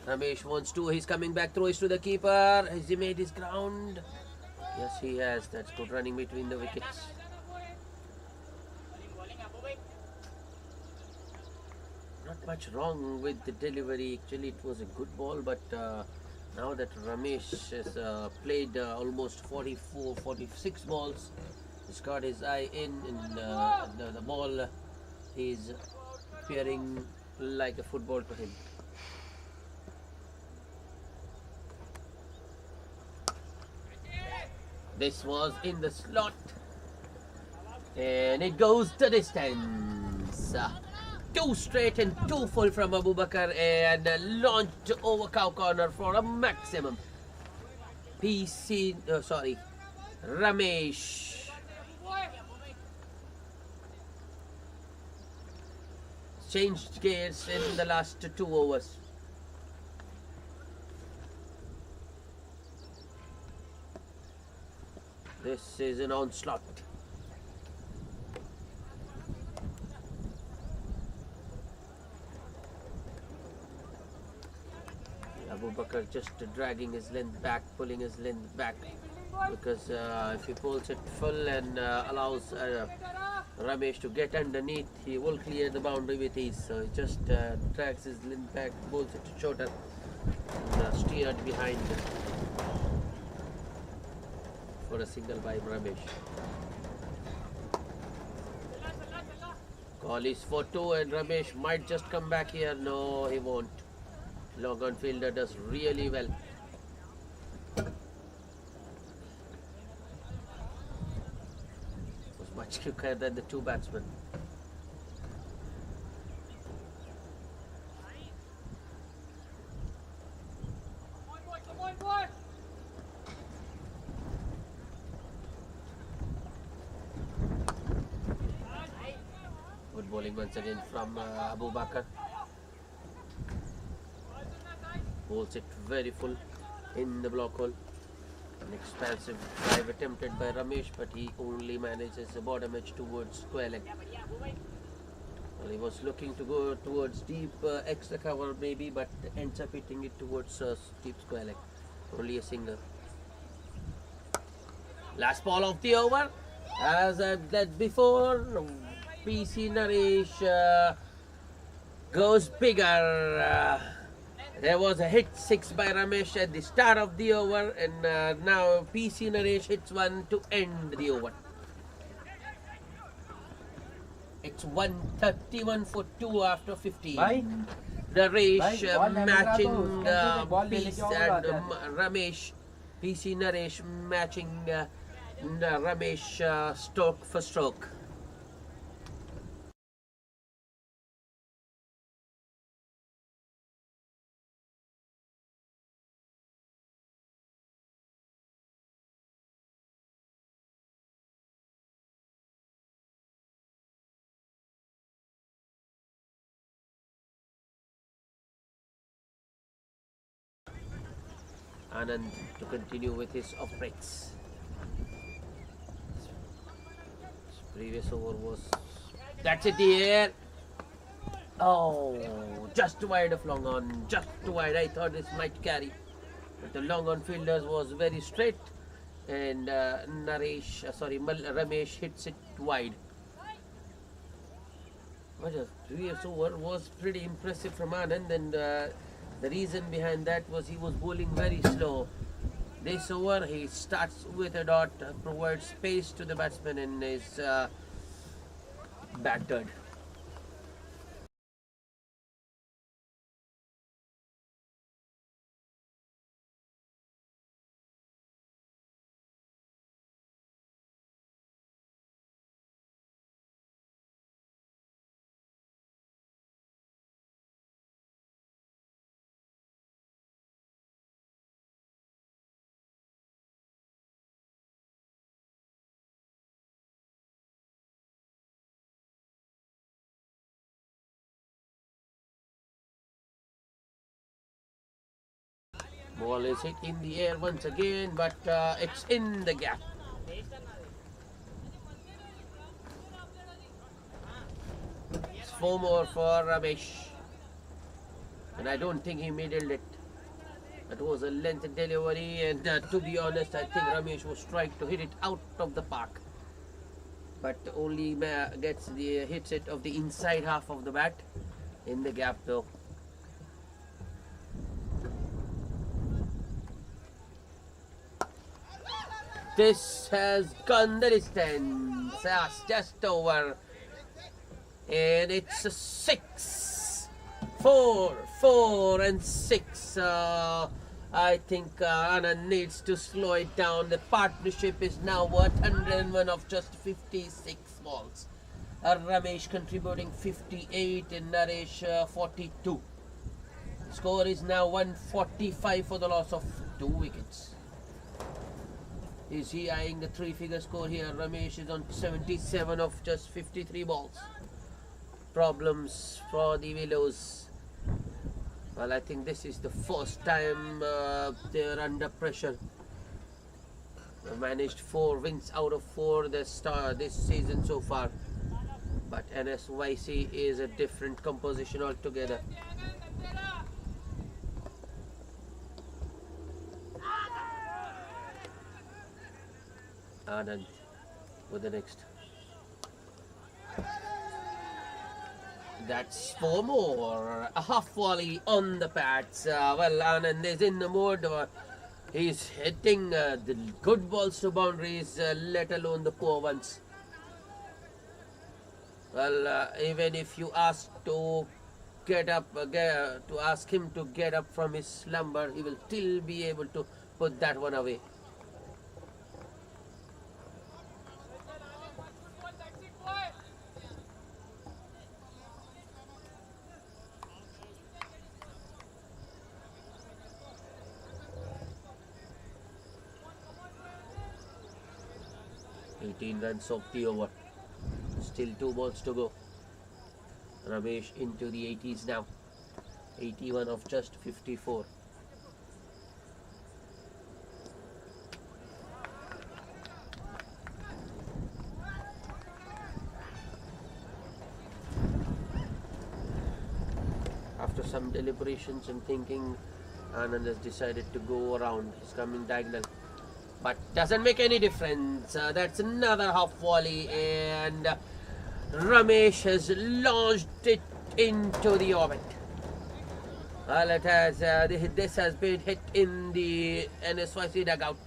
Ramesh wants to. He's coming back. Throws to the keeper. Has he made his ground? Yes, he has. That's good running between the wickets. Not much wrong with the delivery. Actually, it was a good ball, but now that Ramesh has played almost 44, 46 balls, he's got his eye in, and the ball is appearing like a football to him. This was in the slot, and it goes the distance. 2 straight and 2 full from Abu Bakr, and launched over cow corner for a maximum. Ramesh. Changed gears in the last 2 overs. This is an onslaught. Abu Bakr just dragging his length back, pulling his length back, because if he pulls it full and allows Ramesh to get underneath, he will clear the boundary with ease. So he just drags his length back, pulls it shorter, and steered behind for a single by Ramesh. Call is for 2, and Ramesh might just come back here. No, he won't. Long on fielder does really well. Was much quicker than the 2 batsmen. Good bowling once again from Abu Bakr. Bowls it very full in the block hole. An expansive drive attempted by Ramesh, but he only manages a bottom edge towards square leg. Well, he was looking to go towards deep extra cover maybe, but ends up hitting it towards deep square leg. Only a single. Last ball of the over. As I've said before, PC Naresh goes bigger. There was a hit 6 by Ramesh at the start of the over, and now PC Naresh hits one to end the over. It's 131 for 2 after 15. Naresh matching Ramesh. PC Naresh matching Ramesh stroke for stroke. Anand to continue with his off breaks. Previous over was, that's it here. Oh, just wide of long on, just wide. I thought this might carry, but the long on fielders was very straight, and Ramesh hits it wide. But the previous over was pretty impressive from Anand, and the reason behind that was he was bowling very slow. This over he starts with a dot, provides space to the batsman, and is battered. Ball is hit in the air once again, but it's in the gap. It's 4 more for Ramesh, and I don't think he middled it. That was a length delivery, and to be honest, I think Ramesh was trying to hit it out of the park, but only hits it of the inside half of the bat, in the gap though. This has gone the distance, just over, and it's a 6, 4, 4 and 6. I think Anand needs to slow it down. The partnership is now worth 101 of just 56 balls. Ramesh contributing 58 and Naresh 42. Score is now 145 for the loss of 2 wickets. Is he eyeing the 3-figure score here? Ramesh is on 77 of just 53 balls. Problems for the Willows. Well, I think this is the first time they're under pressure. They've managed 4 wins out of 4 this season so far. But Nsyc is a different composition altogether. Anand with the next. That's 4 more. A half volley on the pads. Well, Anand is in the mood. He's hitting the good balls to boundaries, let alone the poor ones. Well, even if you ask to get up, to ask him to get up from his slumber, he will still be able to put that one away. Runs of the over. Still 2 balls to go. Ramesh into the 80s now. 81 of just 54. After some deliberations and thinking, Anand has decided to go around. He's coming diagonal, but doesn't make any difference. That's another half volley, and Ramesh has launched it into the orbit. Well, it has, this has been hit in the Nsyc dugout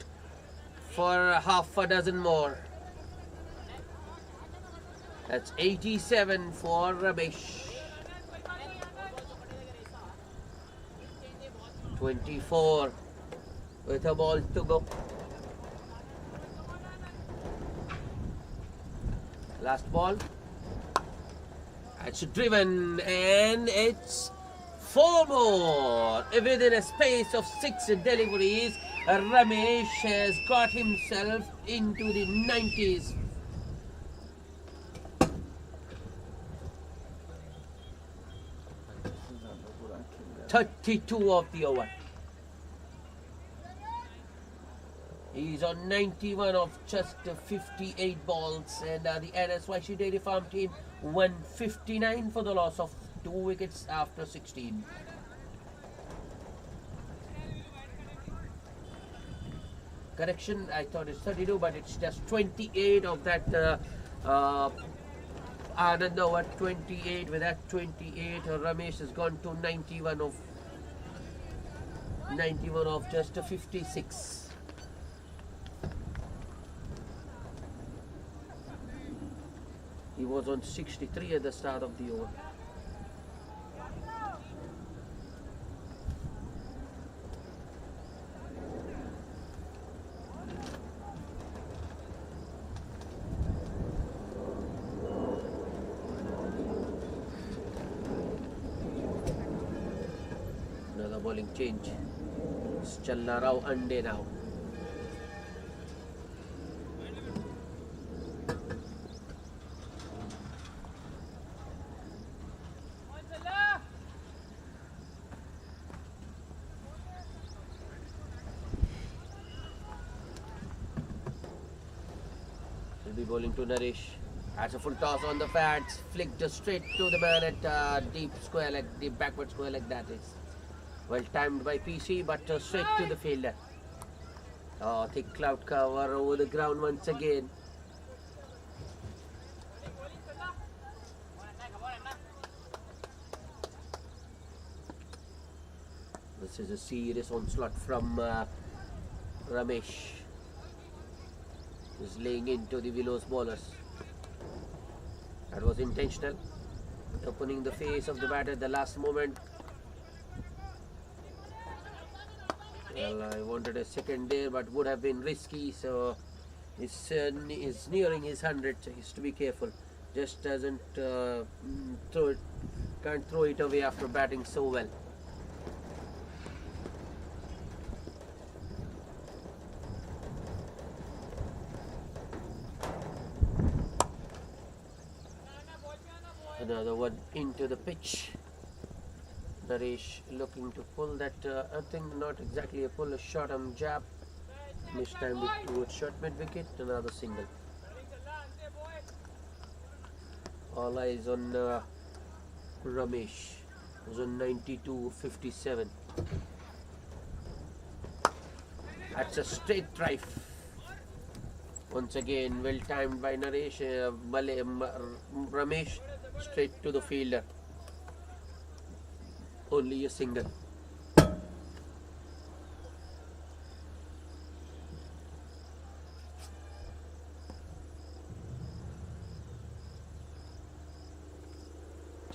for half a dozen more. That's 87 for Ramesh. 24 with a ball to go. Last ball. It's driven, and it's 4 more. Within a space of 6 deliveries, Ramesh has got himself into the 90s. 32 of the over. He's on 91 of just 58 balls, and the Nsyc Dairy Farm team won 59 for the loss of 2 wickets after 16. Correction, I thought it's 32, but it's just 28 of that. Anand over 28. With that 28, Ramesh has gone to 91 of just a 56. He was on 63 at the start of the over. Another bowling change. It's Challa Rao Ande now. Be bowling to Naresh. That's a full toss on the pads, flicked just straight to the man at deep square leg, deep backward square leg. That is well timed by PC, but straight to the fielder. Oh, thick cloud cover over the ground once again. This is a serious onslaught from Ramesh. Is laying into the Willows bowlers. That was intentional. Opening the face of the batter at the last moment. Well, I wanted a second there, but would have been risky. So he's nearing his 100. So he's to be careful. Just doesn't can't throw it away after batting so well. Another one into the pitch. Naresh looking to pull that, I think not exactly a pull, a shot on jab. Mistimed it towards short mid wicket. Another single. All eyes on Ramesh. Was on 92-57. That's a straight drive. Once again, well timed by Naresh. Ramesh straight to the fielder. Only a single.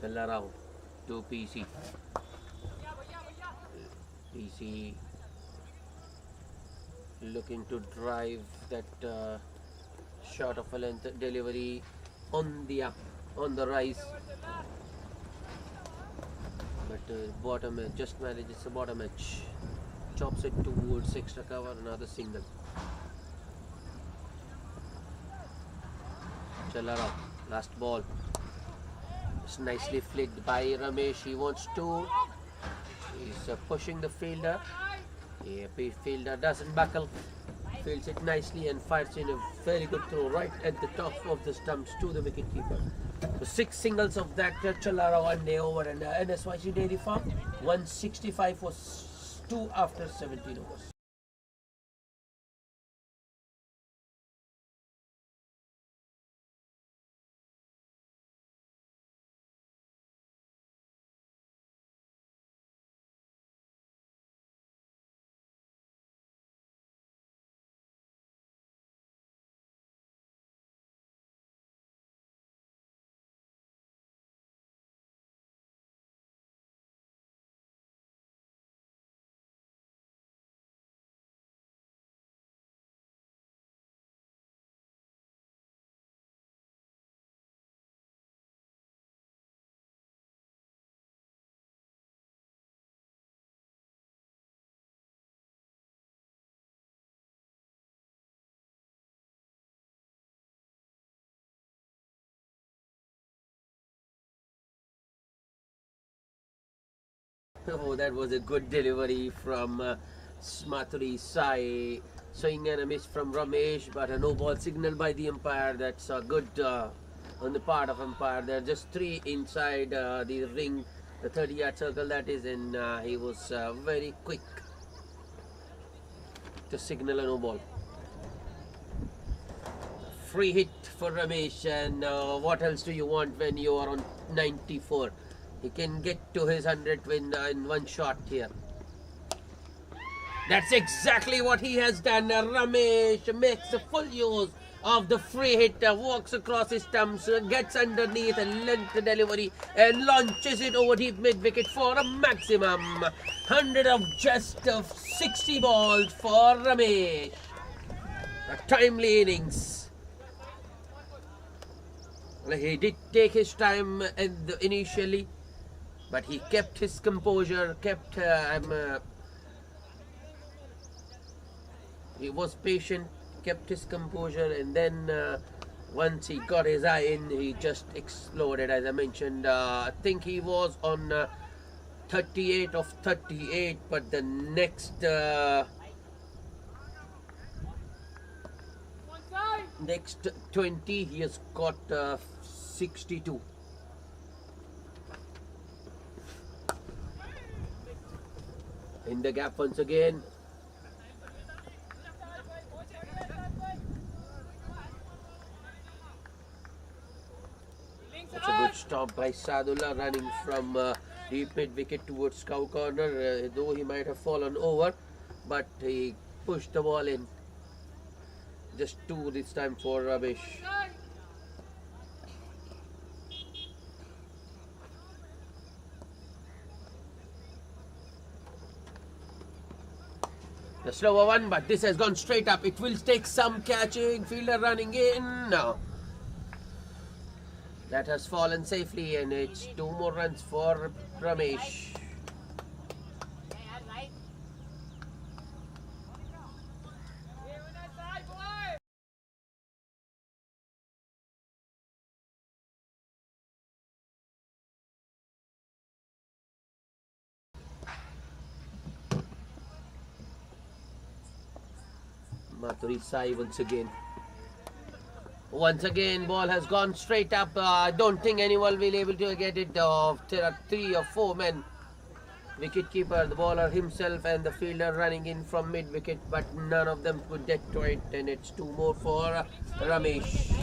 Challa Rao to PC. PC looking to drive that shot of a length delivery on the up, on the rise. But bottom edge, just manages the bottom edge. Chops it towards extra cover, another single. Challa Rao, last ball. It's nicely flicked by Ramesh. He wants to. He's pushing the fielder. The fielder doesn't buckle. Fields it nicely and fires in a very good throw right at the top of the stumps to the wicketkeeper. So 6 singles of that Challa Rao and over, and Nsyc Dairy Farm 165 for 2 after 17 overs. Oh, that was a good delivery from Smatri Sai. Swing and a miss from Ramesh, but a no ball signal by the umpire. That's a good on the part of umpire. There are just 3 inside the ring, the 30-yard circle that is, and he was very quick to signal a no ball. Free hit for Ramesh, and what else do you want when you are on 94? He can get to his 100 win in one shot here. That's exactly what he has done. Ramesh makes a full use of the free hit, walks across his stumps, gets underneath a length delivery and launches it over deep mid-wicket for a maximum 100 of just 60 balls for Ramesh. A timely innings. He did take his time initially, but he kept his composure, he was patient, kept his composure, and then once he got his eye in, he just exploded. As I mentioned, I think he was on 38 of 38, but the next 20 he has got 62. In the gap once again. It's a good stop by Sadullah, running from deep mid-wicket towards cow corner, though he might have fallen over, but he pushed the ball in. Just 2 this time for Ramesh. The slower one, but this has gone straight up. It will take some catching. Fielder running in. No. That has fallen safely, and it's 2 more runs for Ramesh. Nsyc once again. Once again, ball has gone straight up. I don't think anyone will be able to get it. There are 3 or 4 men. Wicket keeper, the bowler himself, and the fielder running in from mid-wicket, but none of them could get to it, and it's 2 more for Ramesh.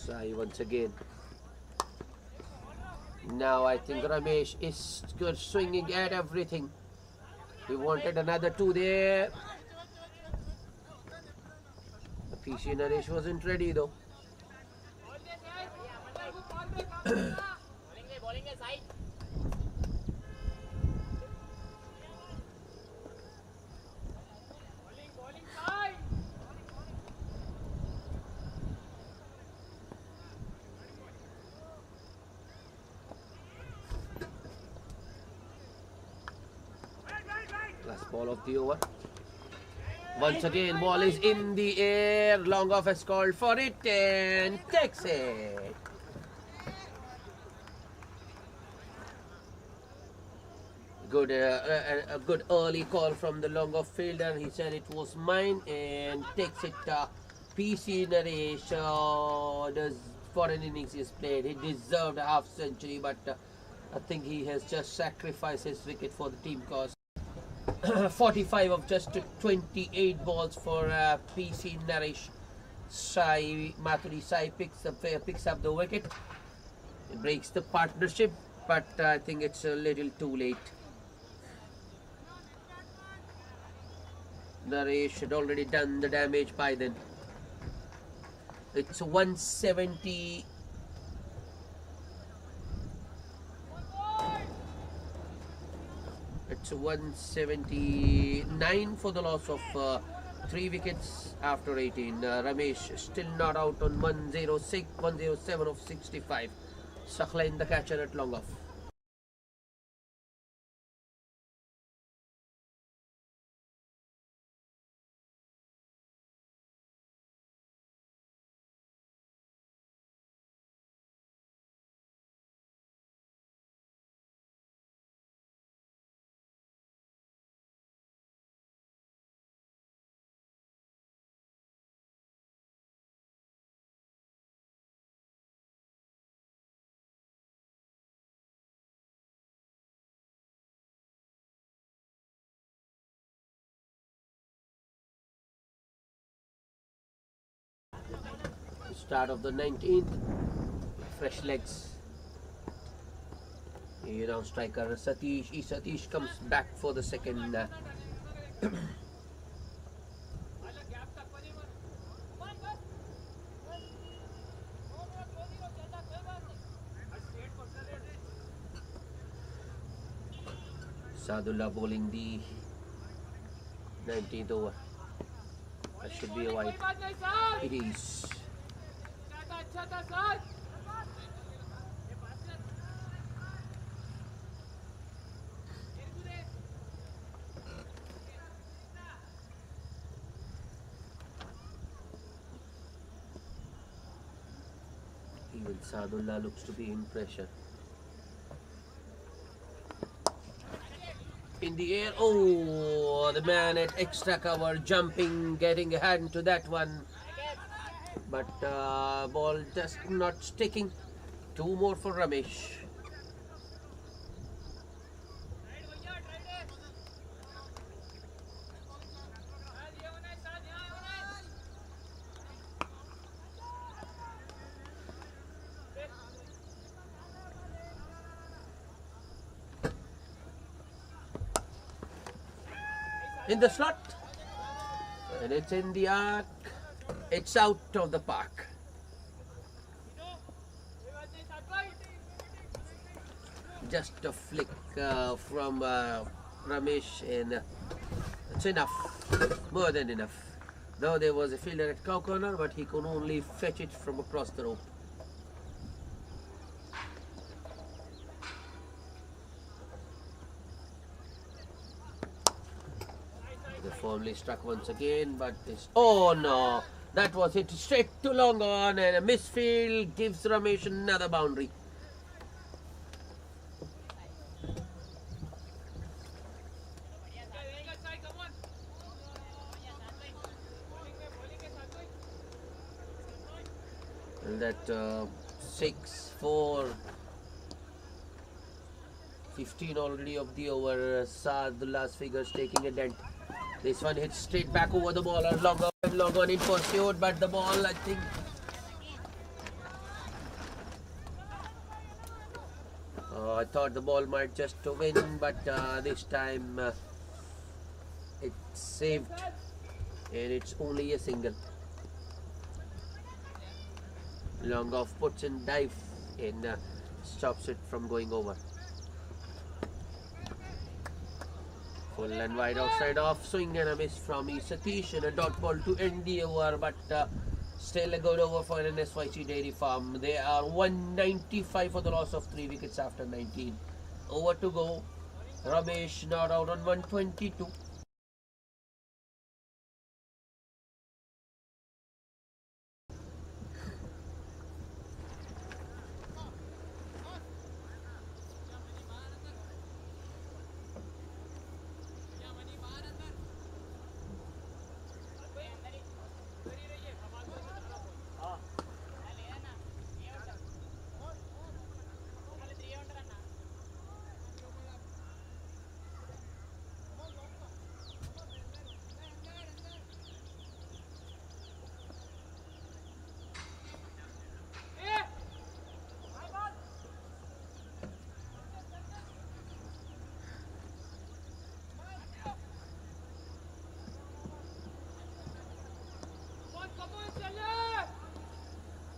Nsyc once again. Now I think Ramesh is good, swinging at everything. He wanted another 2 there. The PC Naresh wasn't ready though. Last ball of the over. Once again, ball is in the air. Long off has called for it and takes it. Good, a good early call from the long off fielder. He said it was mine and takes it. PC Naresh, the foreign innings he has played. He deserved a half century, but I think he has just sacrificed his wicket for the team cause. 45 of just 28 balls for PC Naresh. Nsyc picks up the wicket. It breaks the partnership, but I think it's a little too late. Naresh had already done the damage by then. It's 170. It's 179 for the loss of 3 wickets after 18. Ramesh still not out on 107 of 65. Sakhlain the catcher at long off. Start of the 19th. Fresh legs. Striker Satish. Satish comes back for the second. Sadullah bowling the 19th over. That should be a wide. It is. Even Sadullah looks to be in pressure. In the air, oh, the man at extra cover, jumping, getting a hand to that one. But ball just not sticking. Two more for Ramesh. In the slot, and it's in the arc. It's out of the park. Just a flick from Ramesh, and it's enough, more than enough. Though there was a fielder at cow corner, but he could only fetch it from across the rope. Firmly struck once again, but this. Oh no! That was hit straight to long on, and a misfield gives Ramesh another boundary. And that 6-4. 15 already of the over. Sadullah's figures taking a dent. This one hits straight back over the ball, long on in pursuit, but the ball, I think. I thought the ball might just win, but this time it's saved, and it's only a single. Long off puts and dive, and stops it from going over. Full and wide outside off swing, and a miss from Satish, and a dot ball to end the over, but still a good over for an Nsyc Dairy Farm. They are 195 for the loss of 3 wickets after 19. Over to go. Ramesh not out on 122.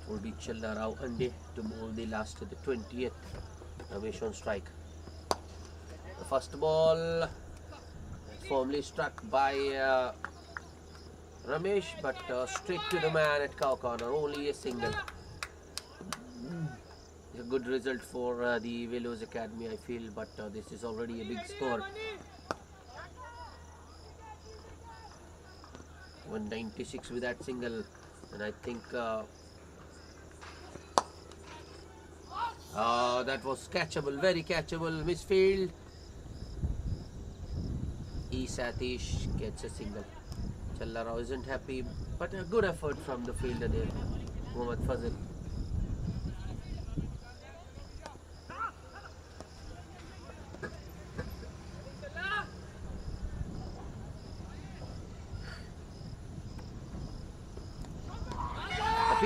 Will be Chilla Rao Ande to bowl the last of the 20th. Ramesh on strike. The first ball firmly struck by Ramesh, but straight to the man at cow corner. Only a single. A good result for the Willows Academy, I feel, but this is already a big score. 196 with that single, and I think that was catchable, very catchable. Misfield. Satish gets a single. Challa Rao isn't happy, but a good effort from the fielder there, Mohammad Fazil.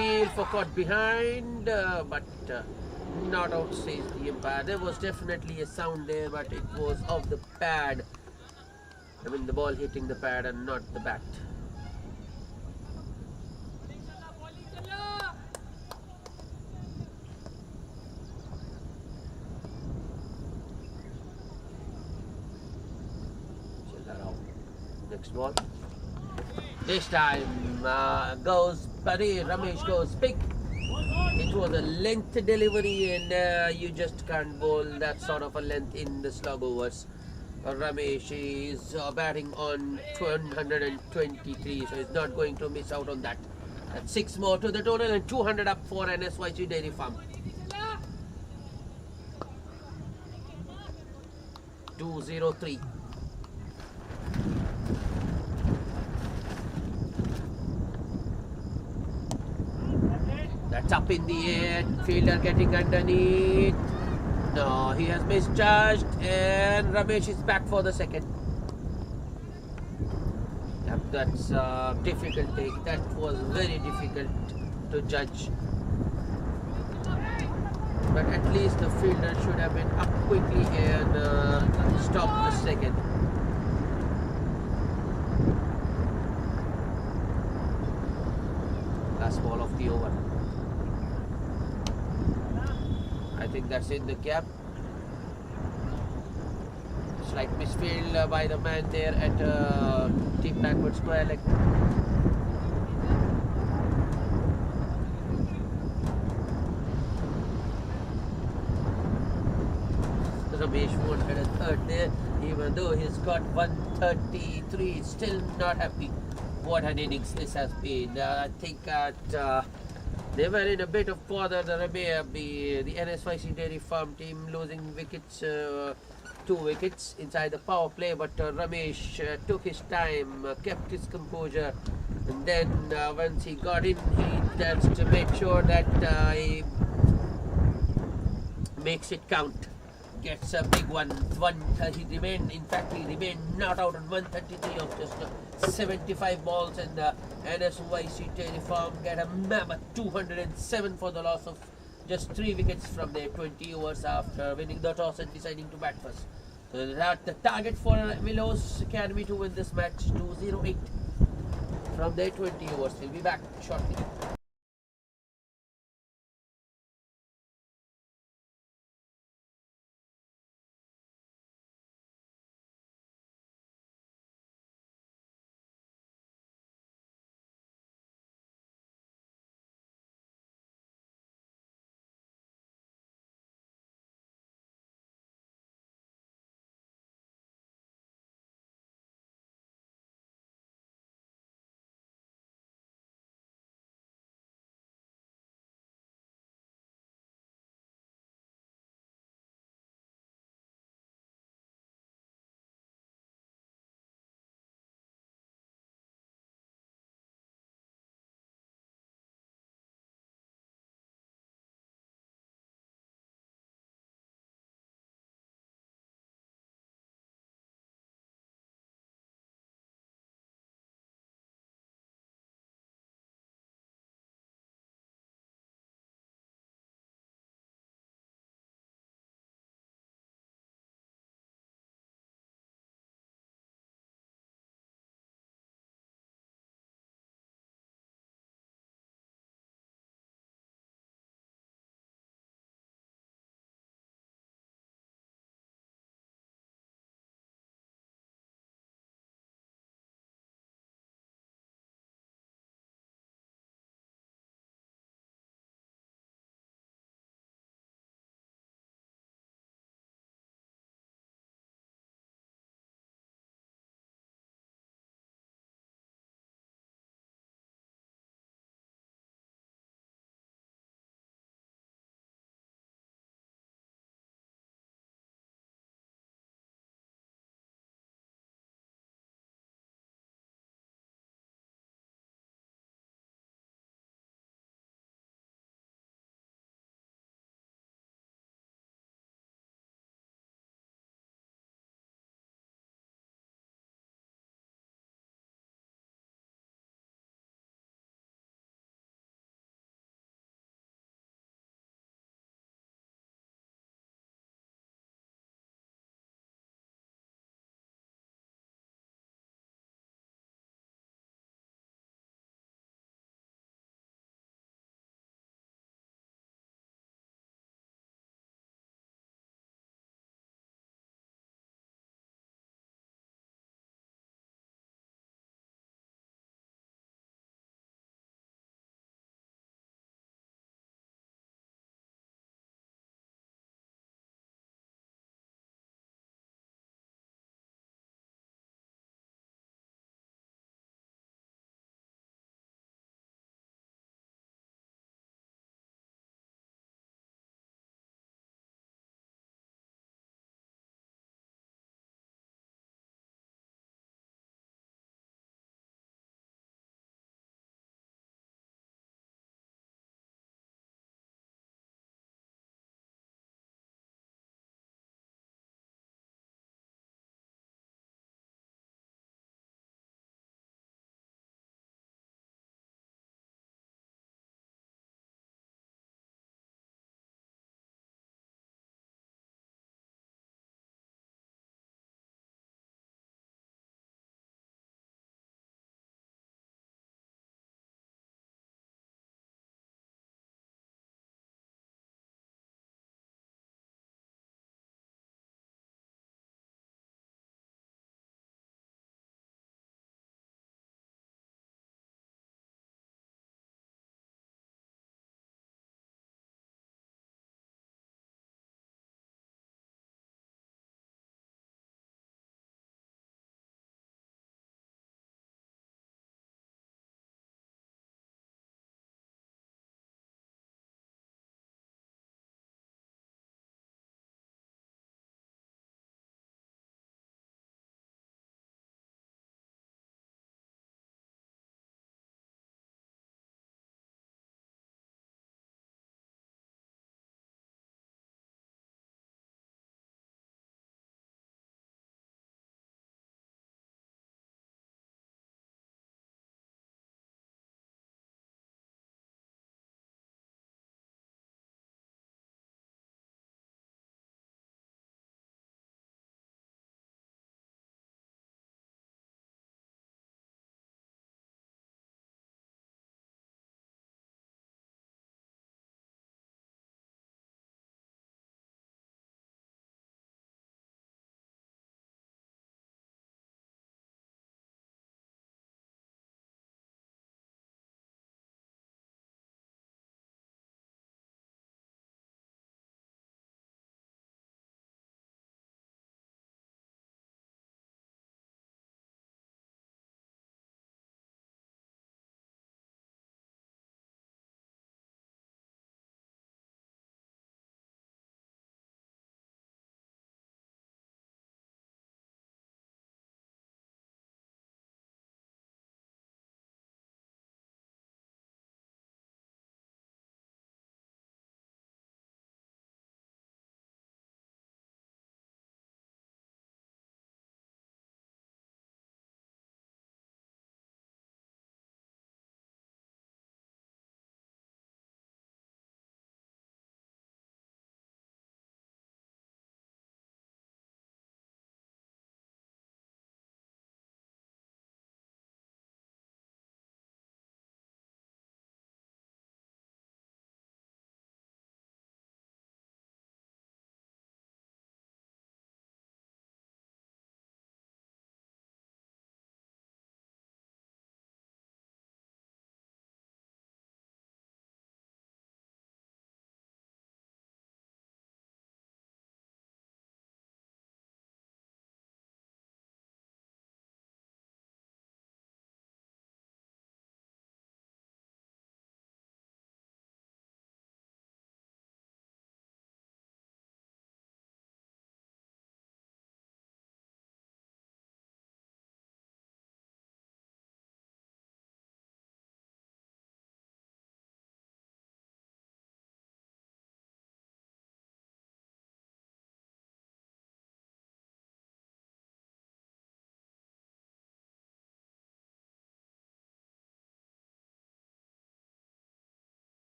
field for caught behind, but not out, says the umpire. There was definitely a sound there, but it was off the pad. I mean, the ball hitting the pad and not the bat. Next ball. This time goes Buddy. Ramesh goes big. It was a length delivery, and you just can't bowl that sort of a length in the slug overs. Ramesh is batting on 123, so he's not going to miss out on that. That's 6 more to the total and 200 up for NSYC Dairy Farm. 203. That's up in the air. Fielder getting underneath. No, he has misjudged, and Ramesh is back for the second. Yep, that's difficult take. That was very difficult to judge. But at least the fielder should have been up quickly and stopped the second. Last ball of the over. I think that's in the gap. Slight misfield by the man there at deep backward square leg. Ramesh wanted a third there, even though he's got 133, still not happy. What an innings this has been. I think that they were in a bit of bother, the NSYC Dairy Farm team, losing wickets, 2 wickets inside the power play, but Ramesh took his time, kept his composure, and then once he got in, he just made sure that he makes it count. Gets a big one. He remained not out on 133 of just 75 balls, and NSYC Dairy Farm get a mammoth 207 for the loss of just 3 wickets from their 20 overs after winning the toss and deciding to bat first. So that's the target for Willows Academy to win this match, 208 from their 20 overs. We'll be back shortly.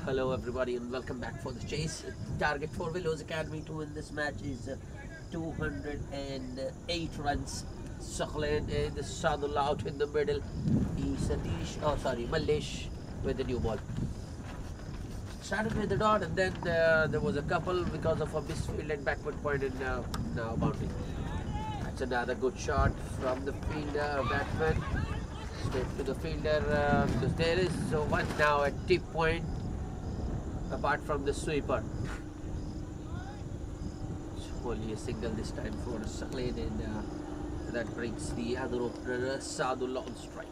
Hello everybody and welcome back for the chase. Target for Willows Academy to win this match is 208 runs. Suckland and Sadullah out in the middle. Malesh with the new ball. Started with the dot and then there was a couple because of a misfield and backward point and now boundary. That's another good shot from the fielder batsman. Straight to the fielder because there is one now at tip point apart from the sweeper. It's only a single this time for Suckland and that brings the other opener Sadullah on strike.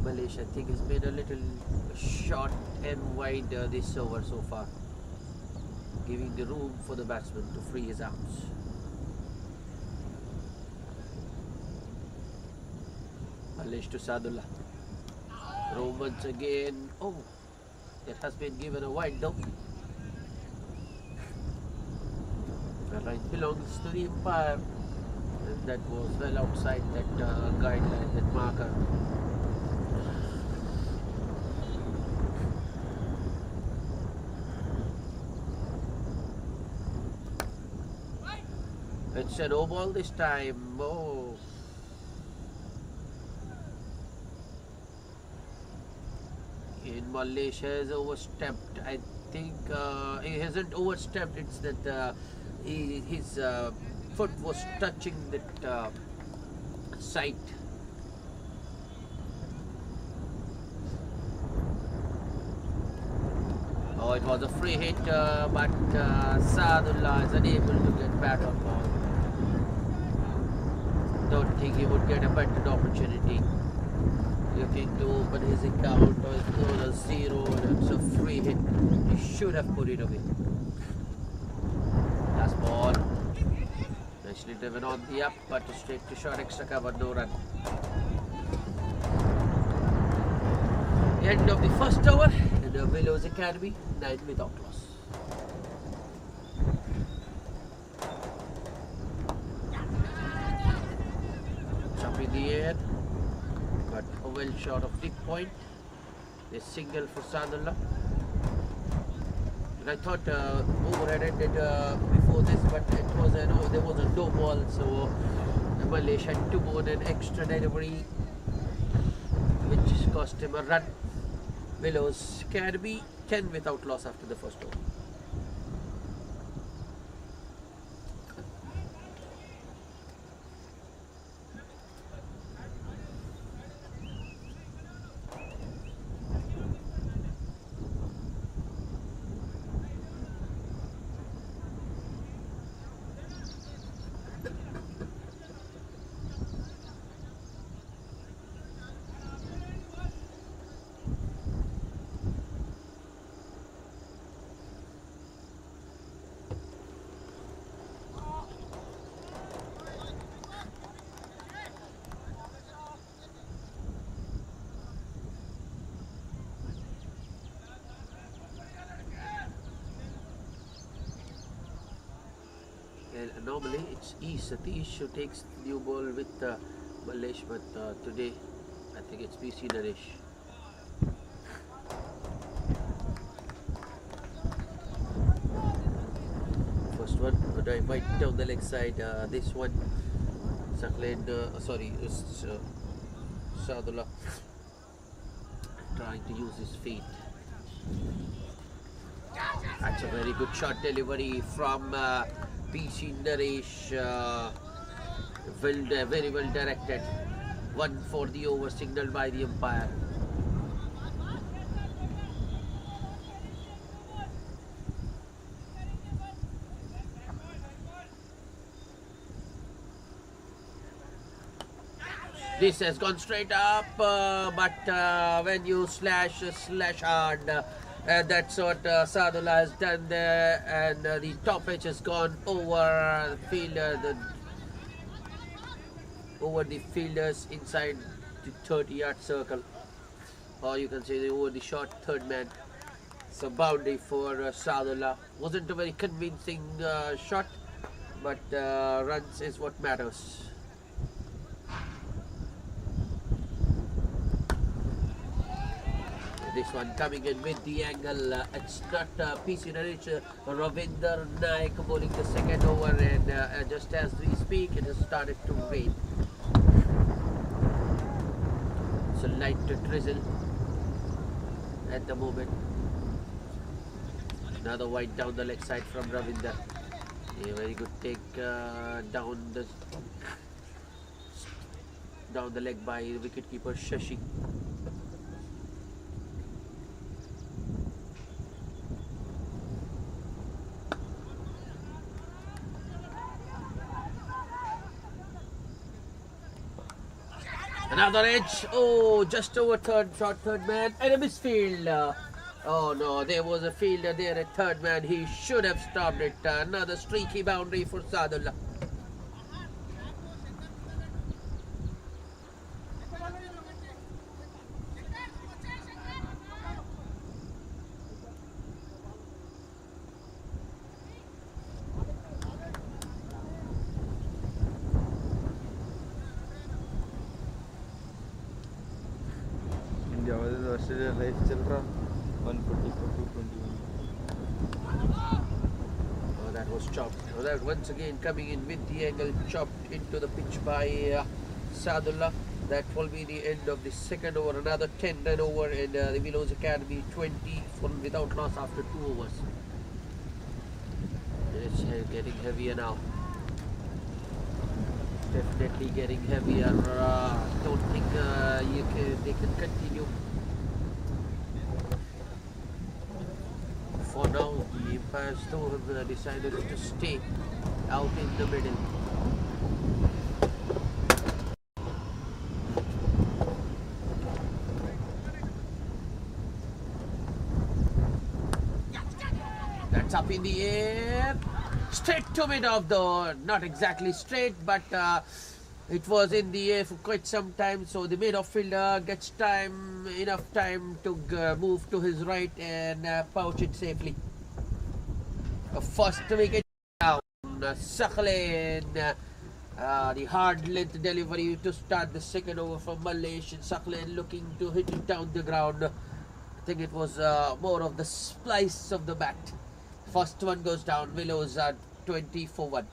Malaysia I think has been a little short and wide this over so far, giving the room for the batsman to free his arms. Malaysia to Sadullah. Romans again. Oh, it has been given a wide though. The line belongs to the umpire. And that was well outside that guideline, that marker. It's a no ball this time. Oh. In Malaysia has overstepped. I think he hasn't overstepped. It's that his foot was touching that sight. Oh, it was a free hit, but Sadullah is unable to get back on ball. Don't think he would get a better opportunity. Looking to open his account or it was a zero and it's a free hit. He should have put it away. Last ball. Nicely driven on the up, but straight to short, extra cover, no run. End of the first over in the Willows Academy, 9 without loss. Jump in the air, but well short of deep point. A single for Sadullah. And I thought over had ended before this, but it was there was a no ball, so Malaysia had to go on an extra delivery, which cost him a run. Willows Academy 10 without loss after the first over. Normally it's Nsyc who takes the new ball with Malaysia, but today I think it's BC Naresh. First one, right down the leg side. This one, Suckland, Sadullah trying to use his feet. That's a very good shot delivery from BC Naresh. Very well directed. One for the over, signaled by the umpire. This has gone straight up, but when you slash hard, that's what Sadullah has done there, and the top edge has gone over the fielder, over the fielders inside the 30-yard circle, or you can say over the short third man. So boundary for Sadullah. Wasn't a very convincing shot, but runs is what matters. This one coming in with the angle. It's not PC Rich. Ravinder Naik bowling the second over, and just as we speak, it has started to rain. So light drizzle at the moment. Another wide down the leg side from Ravinder. A very good take down the leg by wicketkeeper Shashi. Another edge. Oh, just over third man, and a misfield. Oh no, there was a fielder there at third man. He should have stopped it. Another streaky boundary for Sadullah. India versus Australia live चल रहा 144 to 21. Oh, that was chopped. Oh, that once again coming in with the angle, chopped into the pitch by Sadullah. That will be the end of the second over. Another 10 run over, and the Willows Academy 20 without loss after 2 overs. It's getting heavier now. Definitely getting heavier. Don't think they can continue. For now, the umpires though have decided to stay out in the middle. That's up in the air. Straight to mid of the, not exactly straight, but it was in the air for quite some time. So the mid fielder gets enough time to move to his right and pouch it safely. First wicket down. Sakhlin, the hard length delivery to start the second over from Malaysia. Sakhlin looking to hit it down the ground. I think it was more of the splice of the bat. First one goes down. Willows are 20 for 1.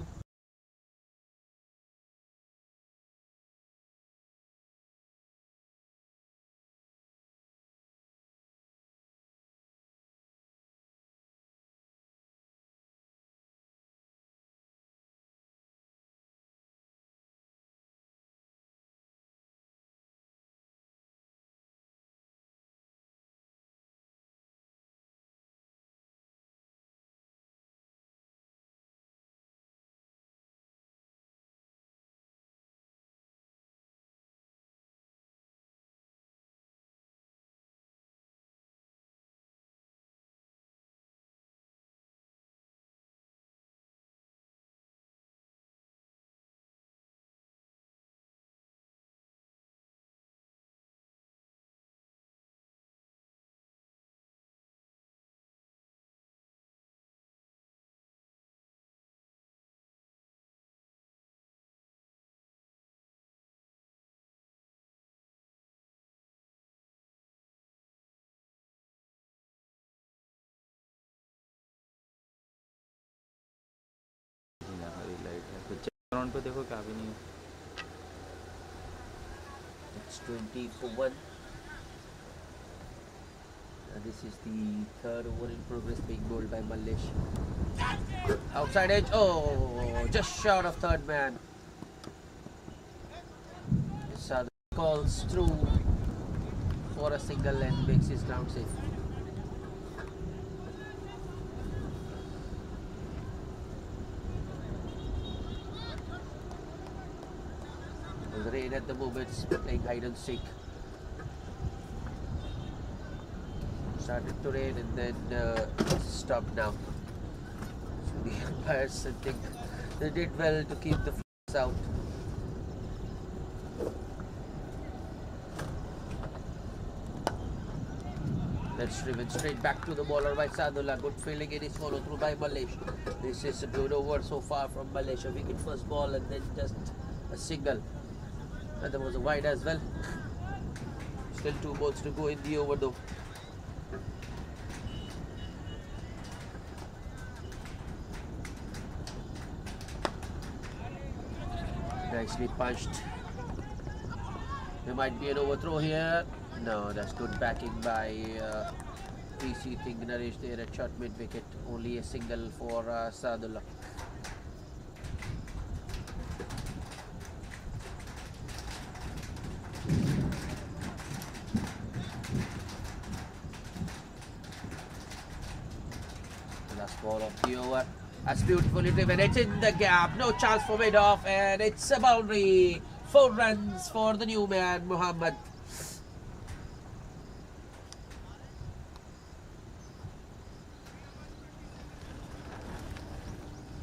Ground पे देखो क्या भी नहीं है. It's 20 for 1. This is the third over in progress being bowled by Malaysia. Outside edge. Oh, just short of third man. Sadhu calls through for a single and makes his ground safe. There's rain at the moment, playing hide and seek. Started to rain and then stopped now. So the umpires, I think they did well to keep the flags out. That's driven straight back to the bowler by Sadullah. Good fielding, it is followed through by Malaysia. This is a good over so far from Malaysia. Wicket first ball and then just a single. And there was a wide as well. Still 2 balls to go in the over though. Nicely punched. There might be an overthrow here. No, that's good backing by PC Think Naresh there at short mid wicket. Only a single for Sadullah. Last ball of the over. That's beautifully driven. It's in the gap. No chance for mid off, and it's a boundary. 4 runs for the new man, Muhammad.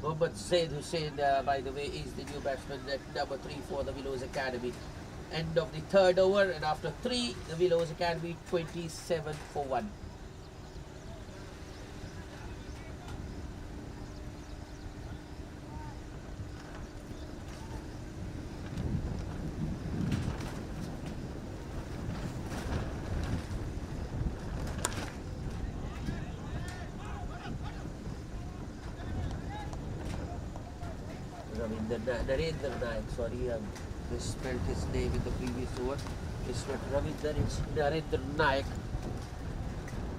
Mohammad Zaid Hussain, by the way, is the new batsman at number 3 for the Willows Academy. End of the 3rd over, and after 3, the Willows Academy 27 for 1. Narendra Naik, sorry, I misspelled his name in the previous over. It's not Ravinder, it's Narendra Naik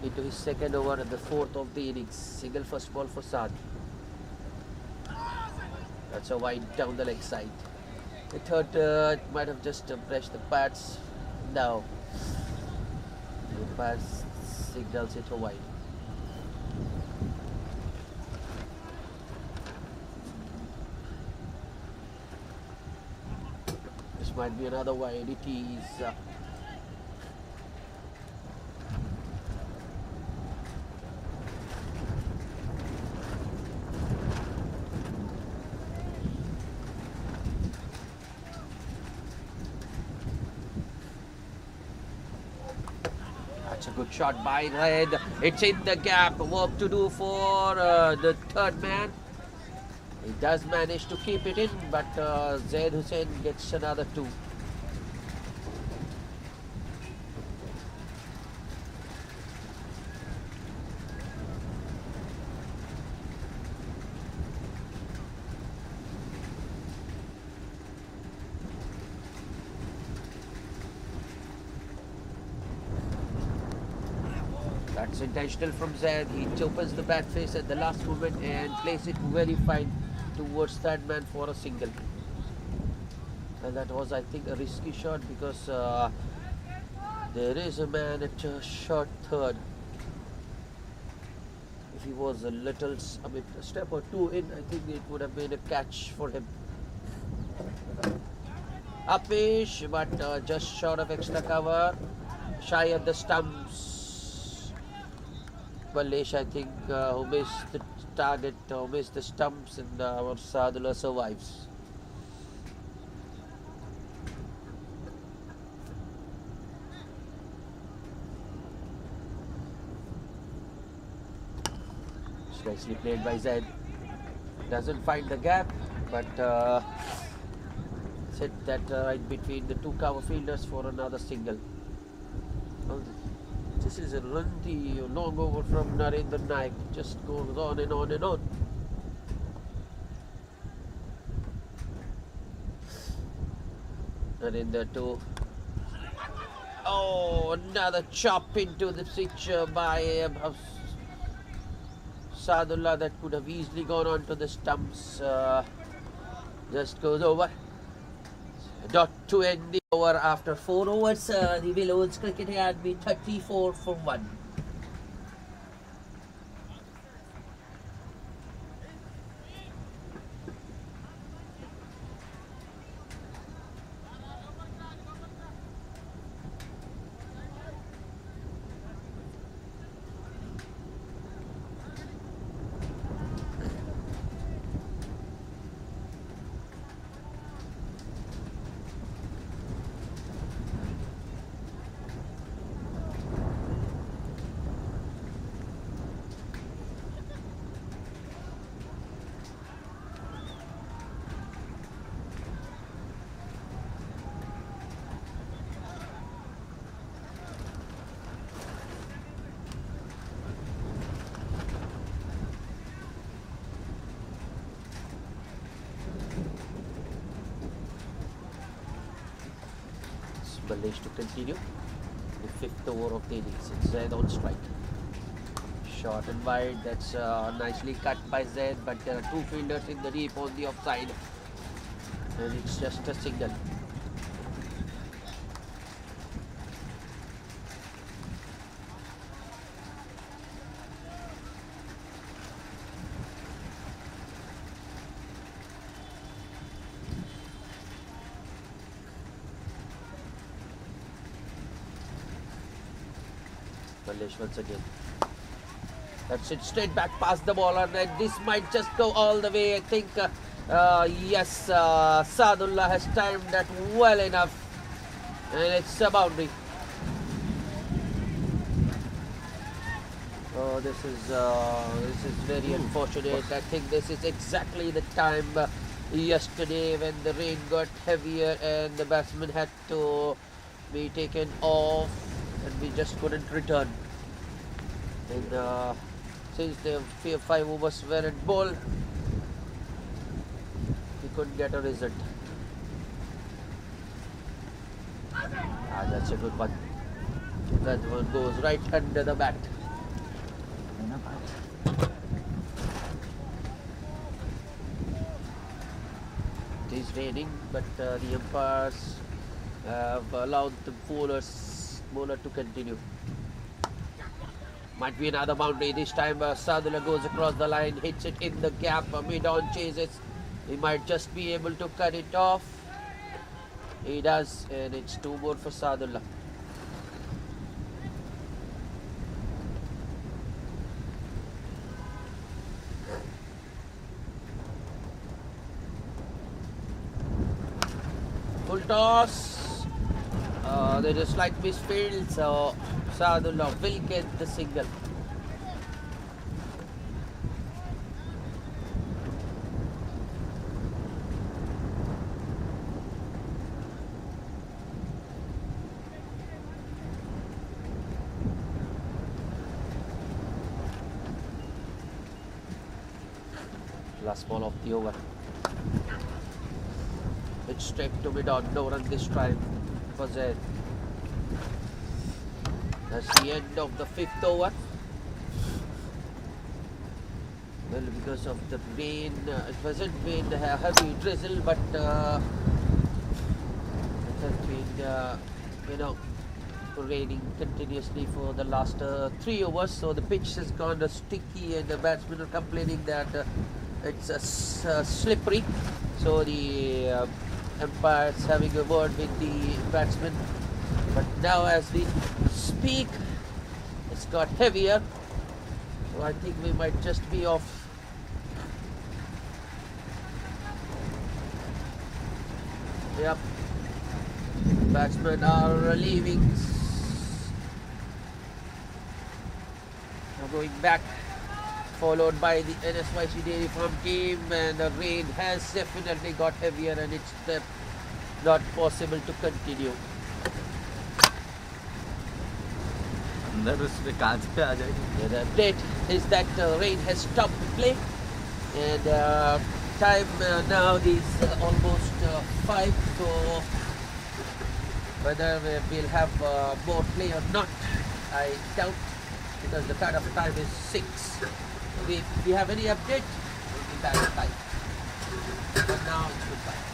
into his 2nd over and the 4th of the innings. Single first ball for Saad. That's a wide down the leg side. I thought it might have just brushed the pads. No. The pads signals it a wide. Might be another wide. It is that's a good shot by Red. It's in the gap. Work to do for the 3rd man. He does manage to keep it in, but Zaid Hussain gets another 2. That's intentional from Zaid. He opens the bat face at the last moment and plays it very fine towards 3rd man for a single. And that was, I think, a risky shot because there is a man at short 3rd. If he was a little, a step or 2 in, I think it would have been a catch for him. Upish, but just short of extra cover, shy of the stumps. Balesh, I think, who missed the target, missed the stumps, and our Sadullah survives. It's nicely played by Zaid. Doesn't find the gap, but set that right between the 2 cover fielders for another single. Well, this is a lengthy, long over from Narendra Naik. Just goes on and on and on. Narendra too. Oh, another chop into the picture by Sadullah that could have easily gone on to the stumps. Just goes over. Dot to end the over after 4 overs. The Willows Cricket Academy 34 for 1. Willows to continue. The fifth over of the innings. It's Zaid on strike. Short and wide. That's nicely cut by Zaid, but there are two fielders in the deep on the offside, and it's just a single. Willows once again. That's it, straight back past the ball, and this might just go all the way. I think, yes, Sadullah has timed that well enough, and it's a boundary. Oh, this is very unfortunate. I think this is exactly the time yesterday when the rain got heavier and the batsman had to be taken off, and we just couldn't return. And since the 5 overs were at ball, we couldn't get a result. That's a good one. That one goes right under the bat. It is raining, but the umpires have allowed the bowler to continue. Might be another boundary this time. Sadullah goes across the line, hits it in the gap. Mid-on chases. He might just be able to cut it off. He does, and it's 2 more for Sadullah. Full toss. There's a slight misfield, so Sadullah will get the single. Last ball of the over. It's straight to mid-on. No run this time for Zaid. That's the end of the 5th over. Well, because of the rain, it wasn't been a heavy drizzle, but it has been, raining continuously for the last 3 overs. So the pitch has gone sticky, and the batsmen are complaining that it's slippery. So the umpires having a word with the batsman. But now, as we speak, it's got heavier, so I think we might just be off. Yep, batsmen are leaving. Now going back, followed by the Nsyc Dairy Farm team, and the rain has definitely got heavier, and it's not possible to continue. The update is that rain has stopped play, and time now is almost 5, so whether we'll have more play or not, I doubt, because the cut-off time is 6. If we have any update, we'll be back at 5. But now it's goodbye.